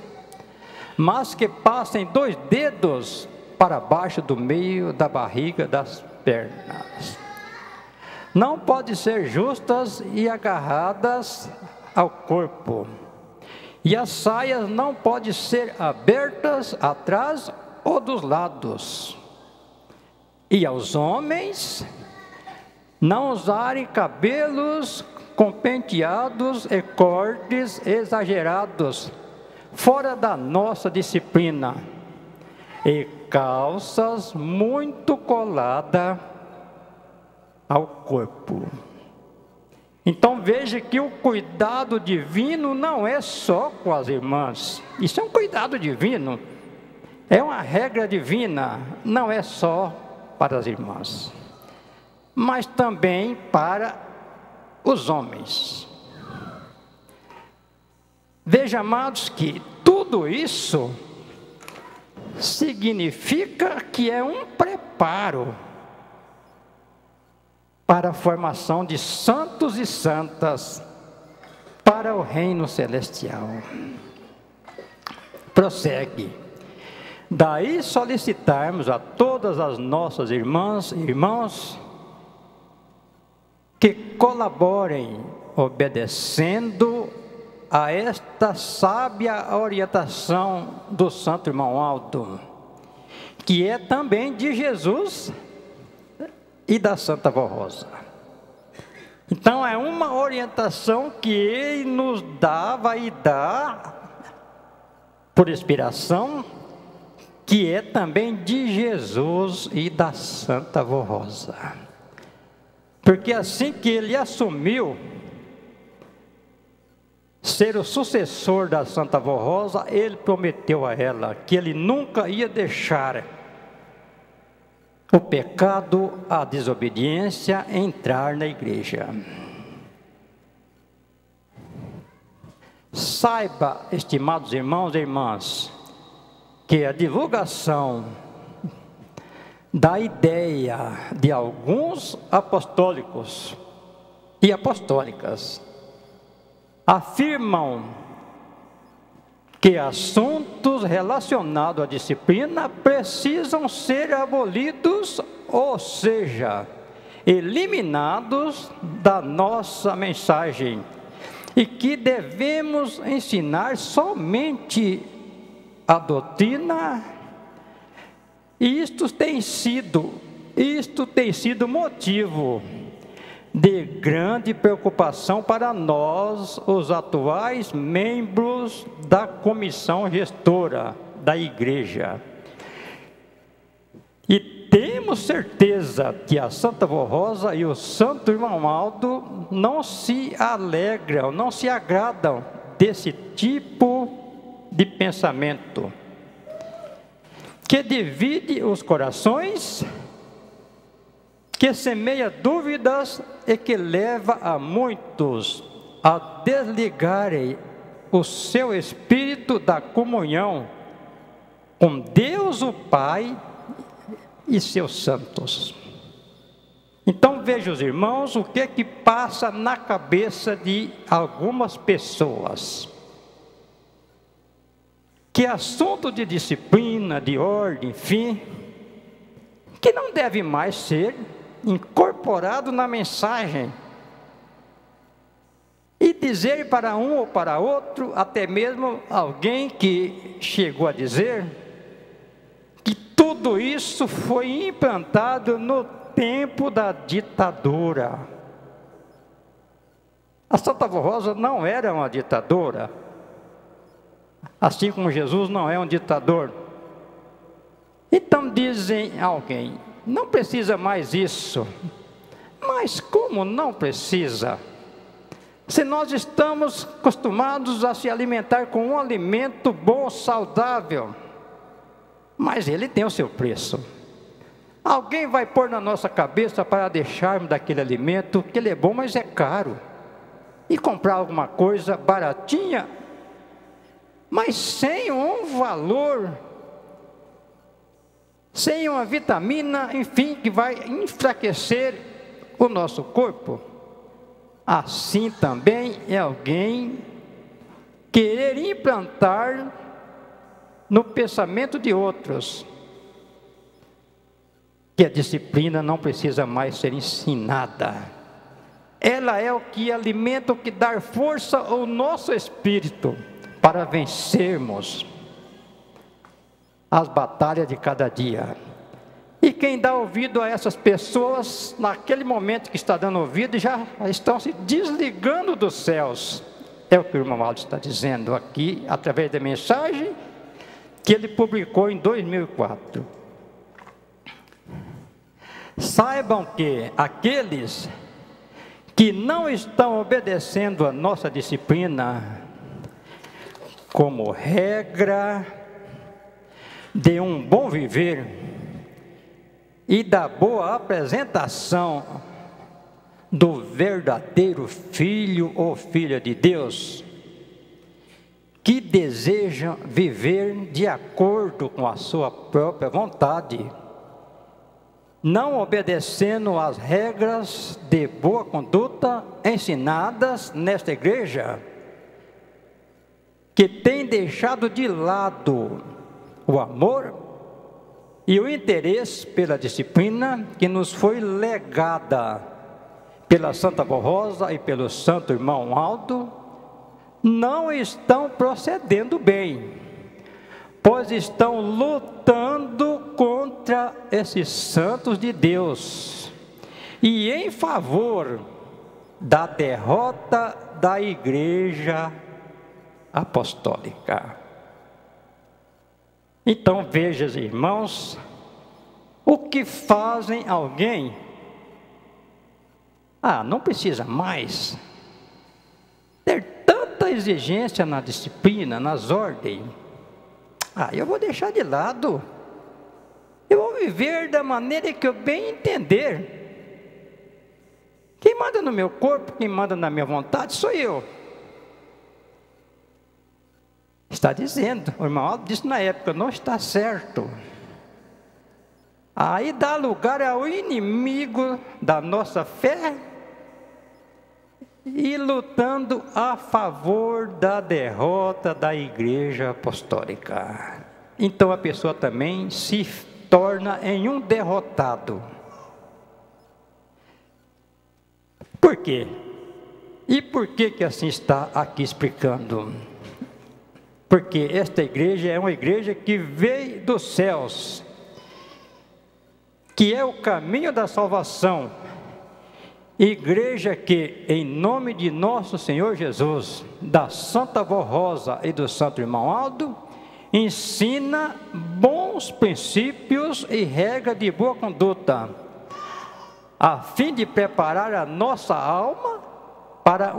S2: mas que passem 2 dedos para baixo do meio da barriga das pernas. Não pode ser justas e agarradas ao corpo. E as saias não podem ser abertas atrás ou dos lados. E aos homens, não usarem cabelos com penteados e cortes exagerados, fora da nossa disciplina, e calças muito coladas ao corpo. Então veja que o cuidado divino não é só com as irmãs. Isso é um cuidado divino, é uma regra divina, não é só para as irmãs, mas também para os homens. Veja, amados, que tudo isso significa que é um preparo para a formação de santos e santas para o reino celestial. Prossegue. Daí solicitarmos a todas as nossas irmãs e irmãos que colaborem obedecendo a esta sábia orientação do Santo Irmão Aldo, que é também de Jesus e da Santa Vó Rosa. Então é uma orientação que ele nos dava e dá por inspiração, que é também de Jesus e da Santa Vó Rosa. Porque assim que ele assumiu ser o sucessor da Santa Vó Rosa, ele prometeu a ela que ele nunca ia deixar o pecado, a desobediência entrar na igreja. Saiba, estimados irmãos e irmãs, que a divulgação da ideia de alguns apostólicos e apostólicas afirmam que assuntos relacionados à disciplina precisam ser abolidos, ou seja, eliminados da nossa mensagem, e que devemos ensinar somente a doutrina. E isto tem sido motivo de grande preocupação para nós, os atuais membros da comissão gestora da igreja. E temos certeza que a Santa Vó Rosa e o Santo Irmão Aldo não se alegram, não se agradam desse tipo de pensamento, que divide os corações, que semeia dúvidas e que leva a muitos a desligarem o seu espírito da comunhão com Deus o Pai e seus santos. Então veja, os irmãos, o que é que passa na cabeça de algumas pessoas. Que assunto de disciplina, de ordem, enfim, que não deve mais ser incorporado na mensagem. E dizer para um ou para outro, até mesmo alguém que chegou a dizer, que tudo isso foi implantado no tempo da ditadura. A Santa Vó Rosa não era uma ditadora, assim como Jesus não é um ditador. Então dizem alguém, não precisa mais isso. Mas como não precisa? Se nós estamos acostumados a se alimentar com um alimento bom, saudável, mas ele tem o seu preço. Alguém vai pôr na nossa cabeça para deixarmos daquele alimento, que ele é bom, mas é caro, e comprar alguma coisa baratinha, mas sem um valor, sem uma vitamina, enfim, que vai enfraquecer o nosso corpo. Assim também é alguém querer implantar no pensamento de outros que a disciplina não precisa mais ser ensinada. Ela é o que alimenta, o que dá força ao nosso espírito para vencermos as batalhas de cada dia. E quem dá ouvido a essas pessoas, naquele momento que está dando ouvido, já estão se desligando dos céus. É o que o irmão Aldo está dizendo aqui, através da mensagem que ele publicou em 2004. Saibam que aqueles que não estão obedecendo a nossa disciplina como regra de um bom viver e da boa apresentação do verdadeiro filho ou filha de Deus, que desejam viver de acordo com a sua própria vontade, não obedecendo às regras de boa conduta ensinadas nesta igreja, que tem deixado de lado o amor e o interesse pela disciplina que nos foi legada pela Santa Vó Rosa e pelo Santo Irmão Aldo, não estão procedendo bem, pois estão lutando contra esses santos de Deus e em favor da derrota da Igreja Apostólica. Então veja, irmãos, o que fazem alguém? Não precisa mais ter tanta exigência na disciplina, nas ordens. Eu vou deixar de lado. Eu vou viver da maneira que eu bem entender. Quem manda no meu corpo, quem manda na minha vontade, sou eu. Está dizendo, o irmão Aldo disse na época, não está certo. Aí dá lugar ao inimigo da nossa fé e lutando a favor da derrota da Igreja Apostólica. Então a pessoa também se torna em um derrotado. Por quê? E por que assim está aqui explicando? Porque esta igreja é uma igreja que veio dos céus, que é o caminho da salvação. Igreja que, em nome de nosso Senhor Jesus, da Santa Vó Rosa e do Santo Irmão Aldo, ensina bons princípios e regras de boa conduta, a fim de preparar a nossa alma para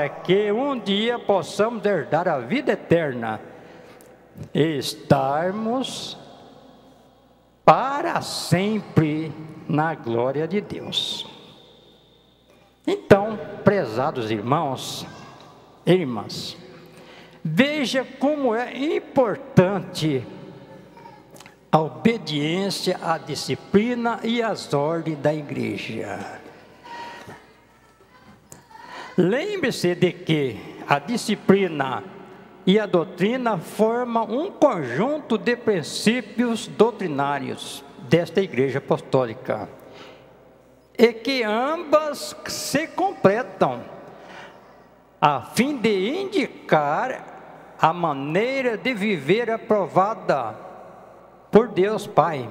S2: que um dia possamos herdar a vida eterna e estarmos para sempre na glória de Deus. Então, prezados irmãos e irmãs, veja como é importante a obediência à disciplina e às ordens da igreja. Lembre-se de que a disciplina e a doutrina formam um conjunto de princípios doutrinários desta igreja apostólica, e que ambas se completam, a fim de indicar a maneira de viver aprovada por Deus Pai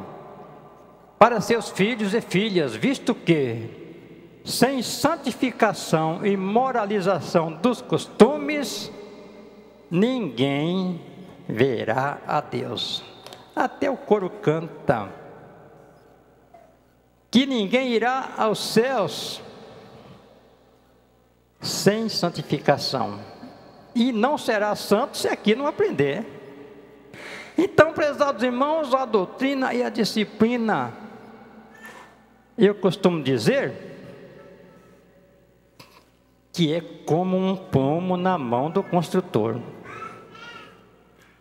S2: para seus filhos e filhas, visto que, sem santificação e moralização dos costumes, ninguém verá a Deus. Até o coro canta que ninguém irá aos céus sem santificação, e não será santo se aqui não aprender. Então, prezados irmãos, a doutrina e a disciplina, eu costumo dizer que é como um pomo na mão do construtor.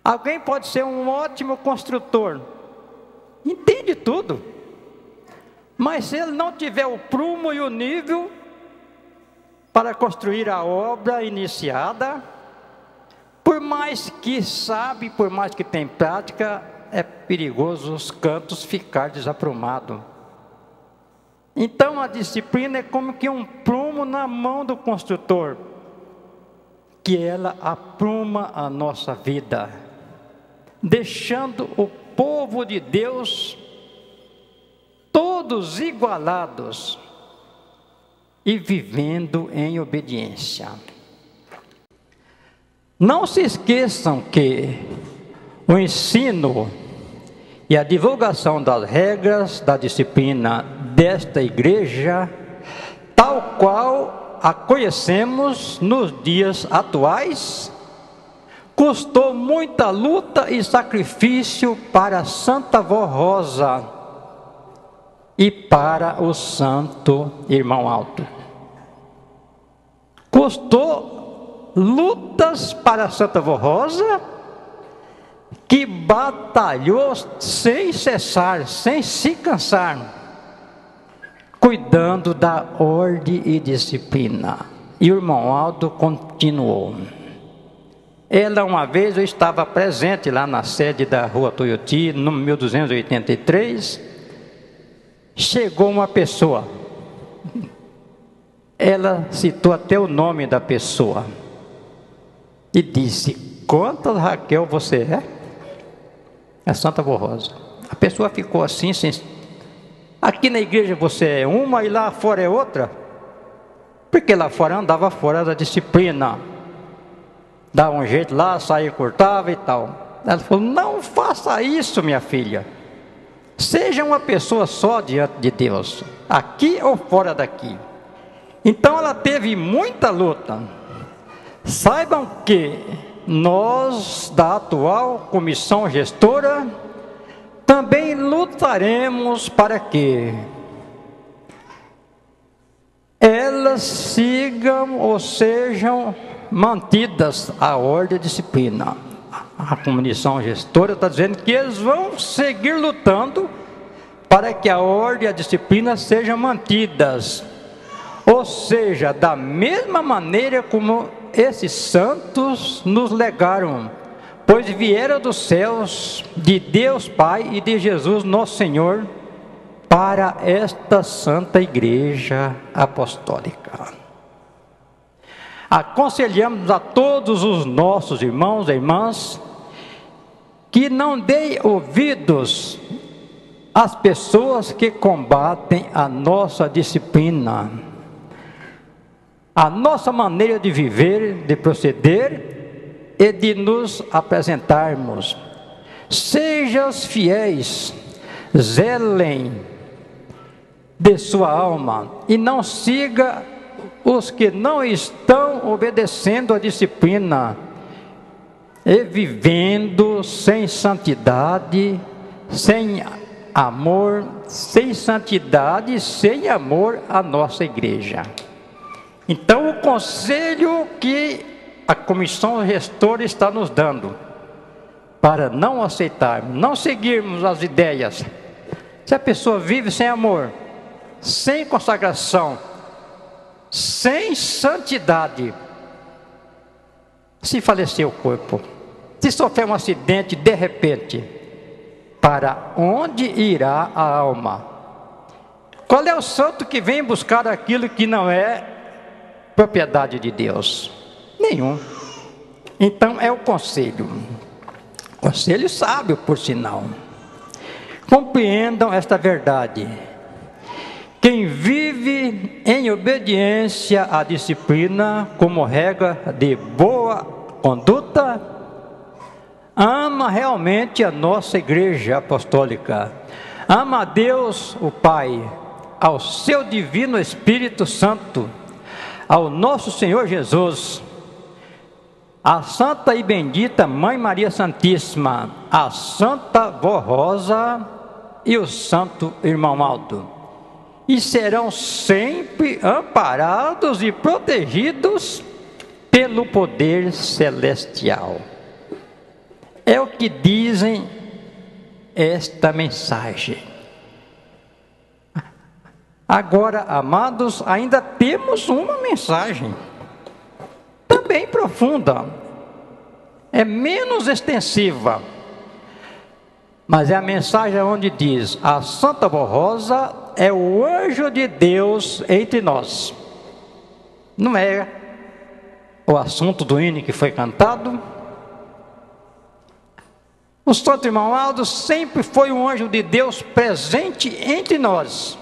S2: Alguém pode ser um ótimo construtor, entende tudo, mas se ele não tiver o prumo e o nível para construir a obra iniciada, por mais que sabe, por mais que tem prática, é perigoso os cantos ficar desaprumados. Então a disciplina é como que um prumo na mão do construtor, que ela apruma a nossa vida, deixando o povo de Deus todos igualados e vivendo em obediência. Não se esqueçam que o ensino e a divulgação das regras da disciplina desta igreja, tal qual a conhecemos nos dias atuais, custou muita luta e sacrifício para a Santa Vó Rosa e para o Santo Irmão Alto. Custou lutas para a Santa Vó Rosa, que batalhou sem cessar, sem se cansar, cuidando da ordem e disciplina. E o irmão Aldo continuou. Ela, uma vez, eu estava presente lá na sede da Rua Tuiuti, no 1283, chegou uma pessoa, ela citou até o nome da pessoa, e disse: quantas Raquel você é? É Santa Vó Rosa. A pessoa ficou assim, sem... Aqui na igreja você é uma e lá fora é outra? Porque lá fora andava fora da disciplina, dava um jeito lá, saía, cortava e tal. Ela falou: não faça isso, minha filha. Seja uma pessoa só diante de Deus, aqui ou fora daqui. Então ela teve muita luta. Saibam que nós, da atual comissão gestora, também lutaremos para que elas sigam ou sejam mantidas a ordem e a disciplina. A comissão gestora está dizendo que eles vão seguir lutando para que a ordem e a disciplina sejam mantidas. Ou seja, da mesma maneira como esses santos nos legaram, pois vieram dos céus, de Deus Pai e de Jesus nosso Senhor, para esta santa igreja apostólica. Aconselhamos a todos os nossos irmãos e irmãs que não deem ouvidos às pessoas que combatem a nossa disciplina, a nossa maneira de viver, de proceder e de nos apresentarmos. Sejam fiéis, zelem de sua alma, e não siga os que não estão obedecendo a disciplina, e vivendo sem santidade, sem amor, sem santidade, sem amor à nossa igreja. Então, o conselho que a comissão gestora está nos dando, para não aceitarmos, não seguirmos as ideias, se a pessoa vive sem amor, sem consagração, sem santidade, se falecer o corpo, se sofrer um acidente de repente, para onde irá a alma? Qual é o santo que vem buscar aquilo que não é propriedade de Deus? Nenhum. Então é o conselho sábio, por sinal. Compreendam esta verdade: quem vive em obediência à disciplina como regra de boa conduta, ama realmente a nossa igreja apostólica, ama a Deus o Pai, ao seu divino Espírito Santo, ao nosso Senhor Jesus, a santa e bendita Mãe Maria Santíssima, a Santa Vó Rosa e o Santo Irmão Aldo, e serão sempre amparados e protegidos pelo poder celestial. É o que dizem esta mensagem. Agora, amados, ainda temos uma mensagem também profunda, é menos extensiva, mas é a mensagem onde diz: a Santa Vó Rosa é o anjo de Deus entre nós. Não é o assunto do hino que foi cantado? O Santo Irmão Aldo sempre foi um anjo de Deus presente entre nós.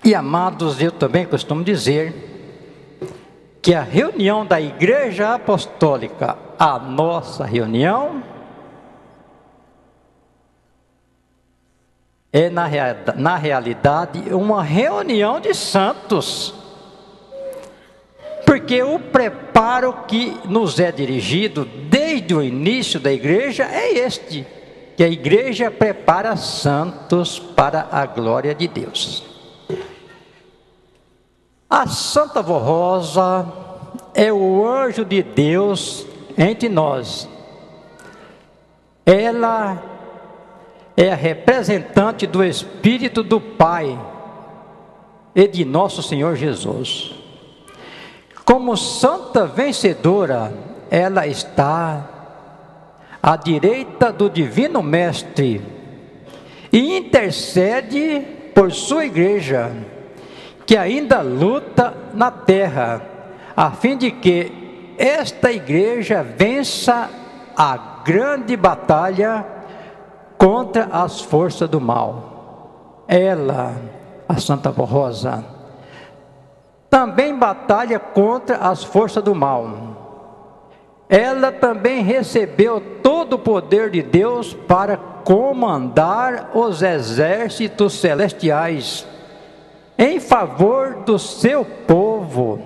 S2: E, amados, eu também costumo dizer que a reunião da Igreja Apostólica, a nossa reunião, é na realidade uma reunião de santos, porque o preparo que nos é dirigido desde o início da igreja é este, que a igreja prepara santos para a glória de Deus. A Santa Vó Rosa é o anjo de Deus entre nós. Ela é a representante do Espírito do Pai e de nosso Senhor Jesus. Como santa vencedora, ela está à direita do Divino Mestre e intercede por sua igreja, que ainda luta na terra, a fim de que esta igreja vença a grande batalha contra as forças do mal. Ela, a Santa Vó Rosa, também batalha contra as forças do mal. Ela também recebeu todo o poder de Deus para comandar os exércitos celestiais em favor do seu povo,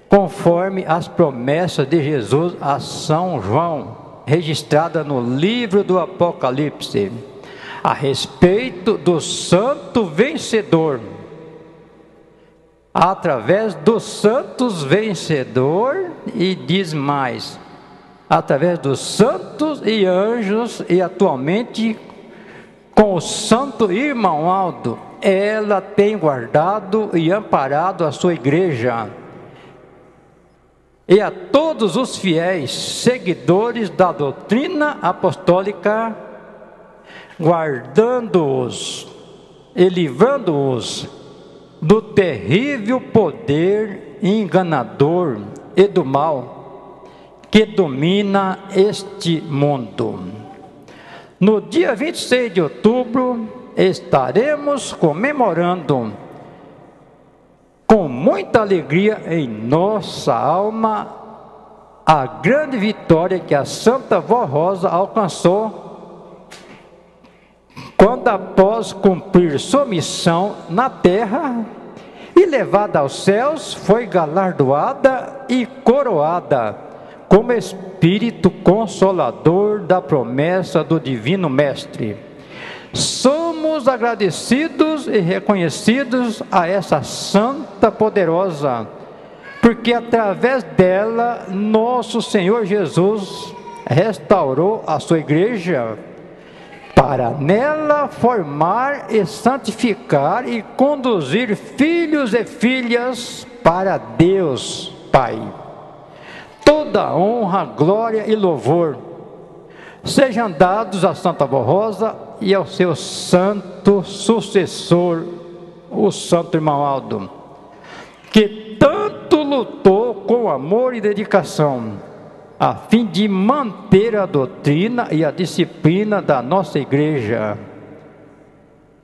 S2: conforme as promessas de Jesus a São João, registrada no livro do Apocalipse, a respeito do santo vencedor. Através dos santos vencedor, e diz mais, através dos santos e anjos, e atualmente com o Santo Irmão Aldo, ela tem guardado e amparado a sua igreja e a todos os fiéis seguidores da doutrina apostólica, guardando-os e livrando-os do terrível poder enganador e do mal que domina este mundo. No dia 26 de outubro, estaremos comemorando com muita alegria em nossa alma a grande vitória que a Santa Vó Rosa alcançou quando, após cumprir sua missão na terra e levada aos céus, foi galardoada e coroada como Espírito Consolador da promessa do Divino Mestre. Somos agradecidos e reconhecidos a essa Santa poderosa, porque através dela, nosso Senhor Jesus restaurou a sua igreja, para nela formar e santificar e conduzir filhos e filhas para Deus Pai. Toda honra, glória e louvor sejam dados a Santa Vó Rosa e ao seu santo sucessor, o Santo Irmão Aldo, que tanto lutou com amor e dedicação, a fim de manter a doutrina e a disciplina da nossa igreja,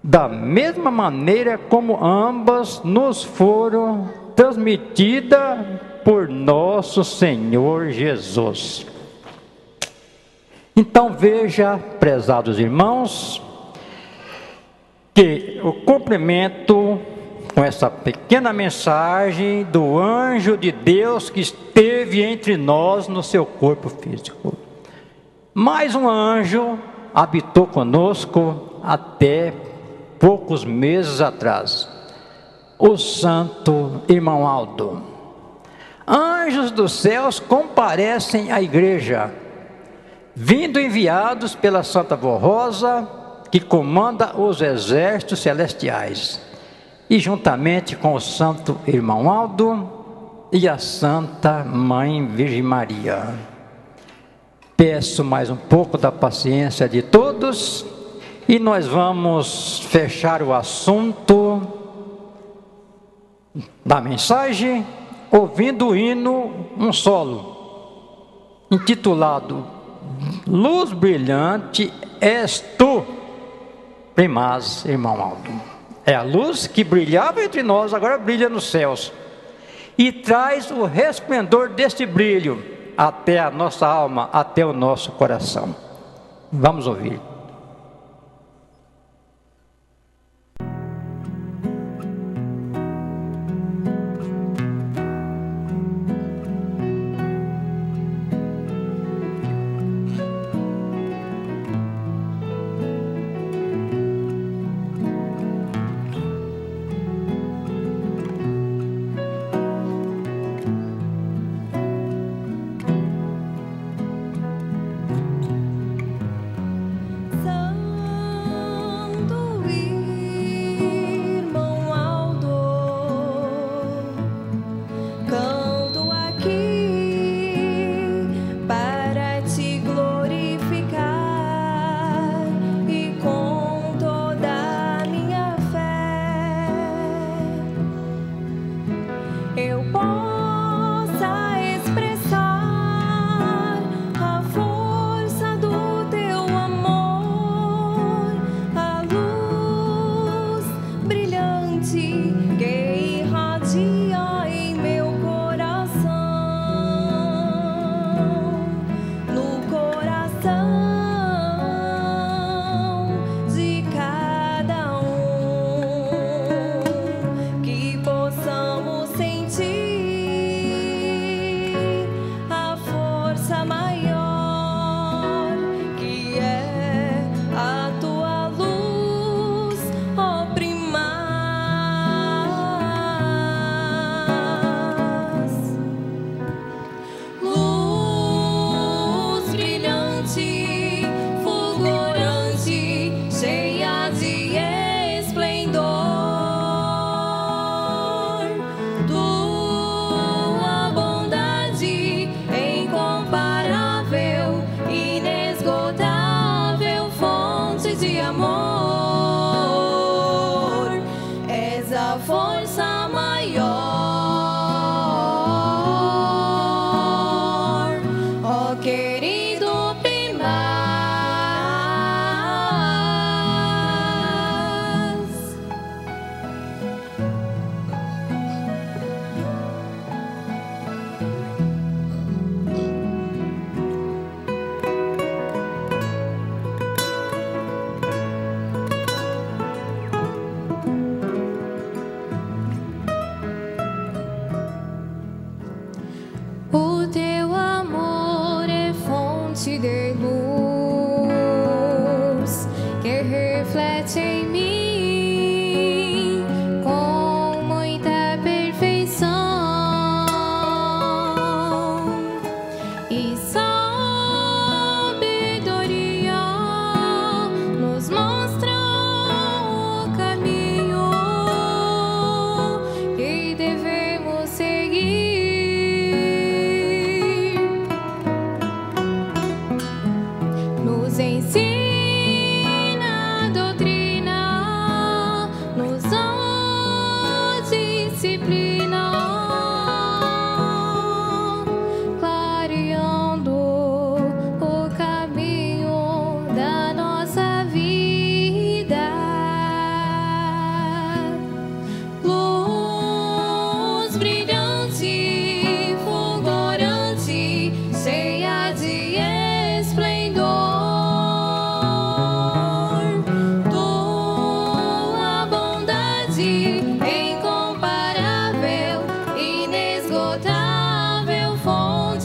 S2: da mesma maneira como ambas nos foram transmitidas por nosso Senhor Jesus. Então veja, prezados irmãos, que o cumprimento com essa pequena mensagem do anjo de Deus que esteve entre nós no seu corpo físico. Mais um anjo habitou conosco até poucos meses atrás, o Santo Irmão Aldo. Anjos dos céus comparecem à igreja, vindo enviados pela Santa Vó Rosa, que comanda os exércitos celestiais, e juntamente com o Santo Irmão Aldo e a Santa Mãe Virgem Maria. Peço mais um pouco da paciência de todos, e nós vamos fechar o assunto da mensagem ouvindo o hino, um solo, intitulado Luz Brilhante És Tu, primaz, Irmão Aldo. É a luz que brilhava entre nós, agora brilha nos céus, e traz o resplendor deste brilho até a nossa alma, até o nosso coração. Vamos ouvir.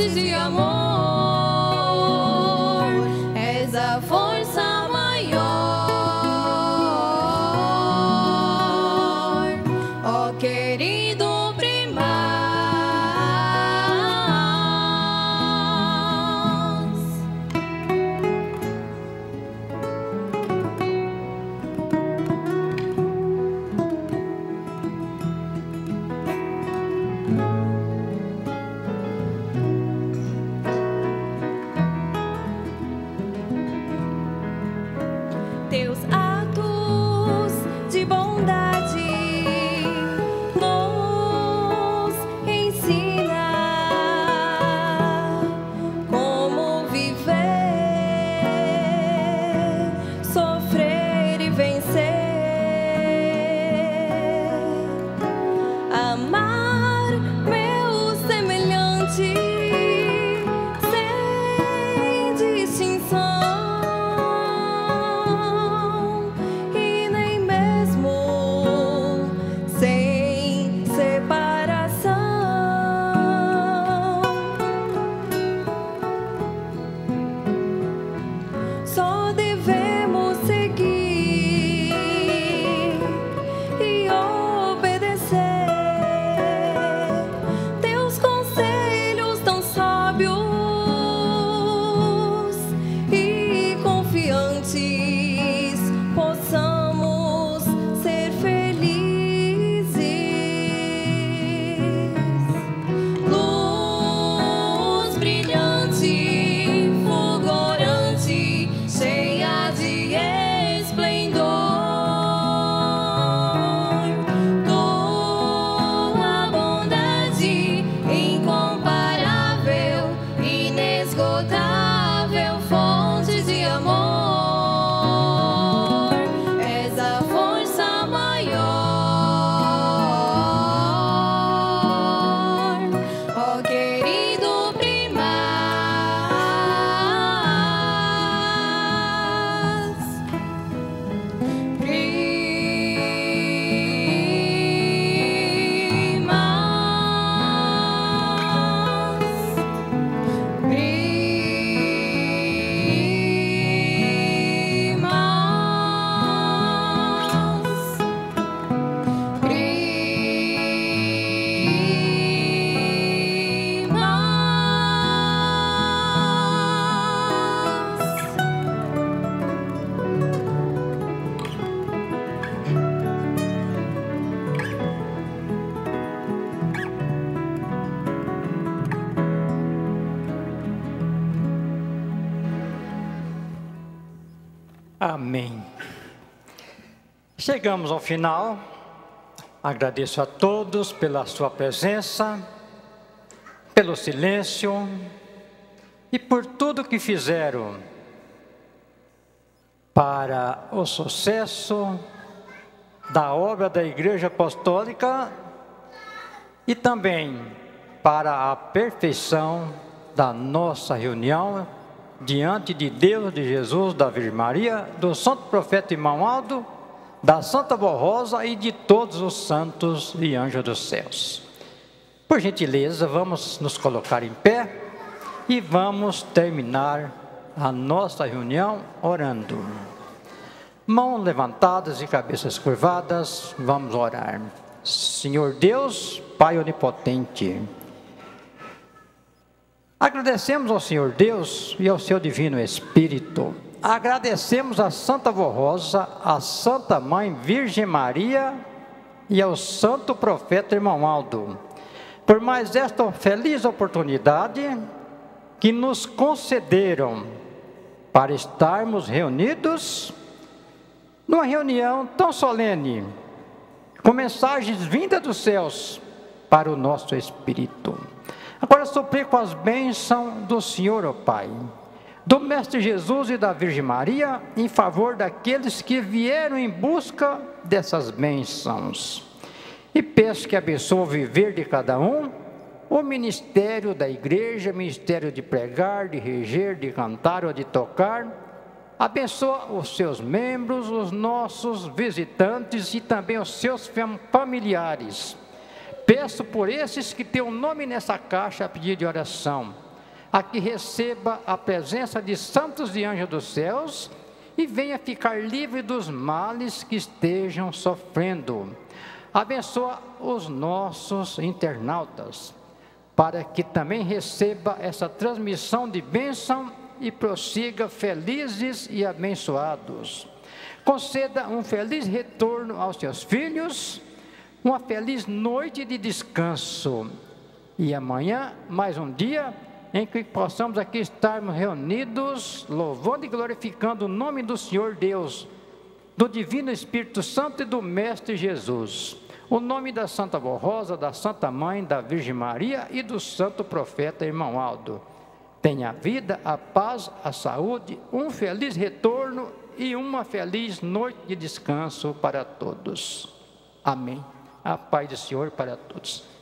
S3: fonte de amor, és a força maior, ó querido teus atos de bondade nos ensina como viver, sofrer e vencer, amar meu semelhante sem distinção. Só devemos seguir e obedecer teus conselhos tão sábios e confiantes, possamos ser felizes. Luz brilhante, fulgurante, cheia de esplendor, tua bondade incomparável, inesgotável, fonte de amor, és a força maior, ó querido
S2: Amém. Chegamos ao final. Agradeço a todos pela sua presença, pelo silêncio e por tudo que fizeram para o sucesso da obra da Igreja Apostólica e também para a perfeição da nossa reunião diante de Deus, de Jesus, da Virgem Maria, do Santo Profeta Irmão Aldo, da Santa Vó Rosa e de todos os santos e anjos dos céus. Por gentileza, vamos nos colocar em pé e vamos terminar a nossa reunião orando. Mãos levantadas e cabeças curvadas, vamos orar. Senhor Deus, Pai onipotente, agradecemos ao Senhor Deus e ao seu Divino Espírito. Agradecemos a Santa Vó Rosa, a Santa Mãe Virgem Maria e ao Santo Profeta Irmão Aldo, por mais esta feliz oportunidade que nos concederam para estarmos reunidos numa reunião tão solene, com mensagens vindas dos céus para o nosso espírito. Agora suplico as bênçãos do Senhor, ó Pai, do Mestre Jesus e da Virgem Maria, em favor daqueles que vieram em busca dessas bênçãos. E peço que abençoe o viver de cada um, o ministério da igreja, ministério de pregar, de reger, de cantar ou de tocar. Abençoa os seus membros, os nossos visitantes e também os seus familiares. Peço por esses que têm o nome nessa caixa a pedido de oração. a que receba a presença de santos e anjos dos céus e venha ficar livre dos males que estejam sofrendo. Abençoa os nossos internautas, para que também receba essa transmissão de bênção e prossiga felizes e abençoados. Conceda um feliz retorno aos seus filhos, uma feliz noite de descanso. E amanhã, mais um dia em que possamos aqui estarmos reunidos, louvando e glorificando o nome do Senhor Deus, do Divino Espírito Santo e do Mestre Jesus. O nome da Santa Vó Rosa, da Santa Mãe, da Virgem Maria e do Santo Profeta Irmão Aldo. Tenha a vida, a paz, a saúde, um feliz retorno e uma feliz noite de descanso para todos. Amém. A paz do Senhor para todos.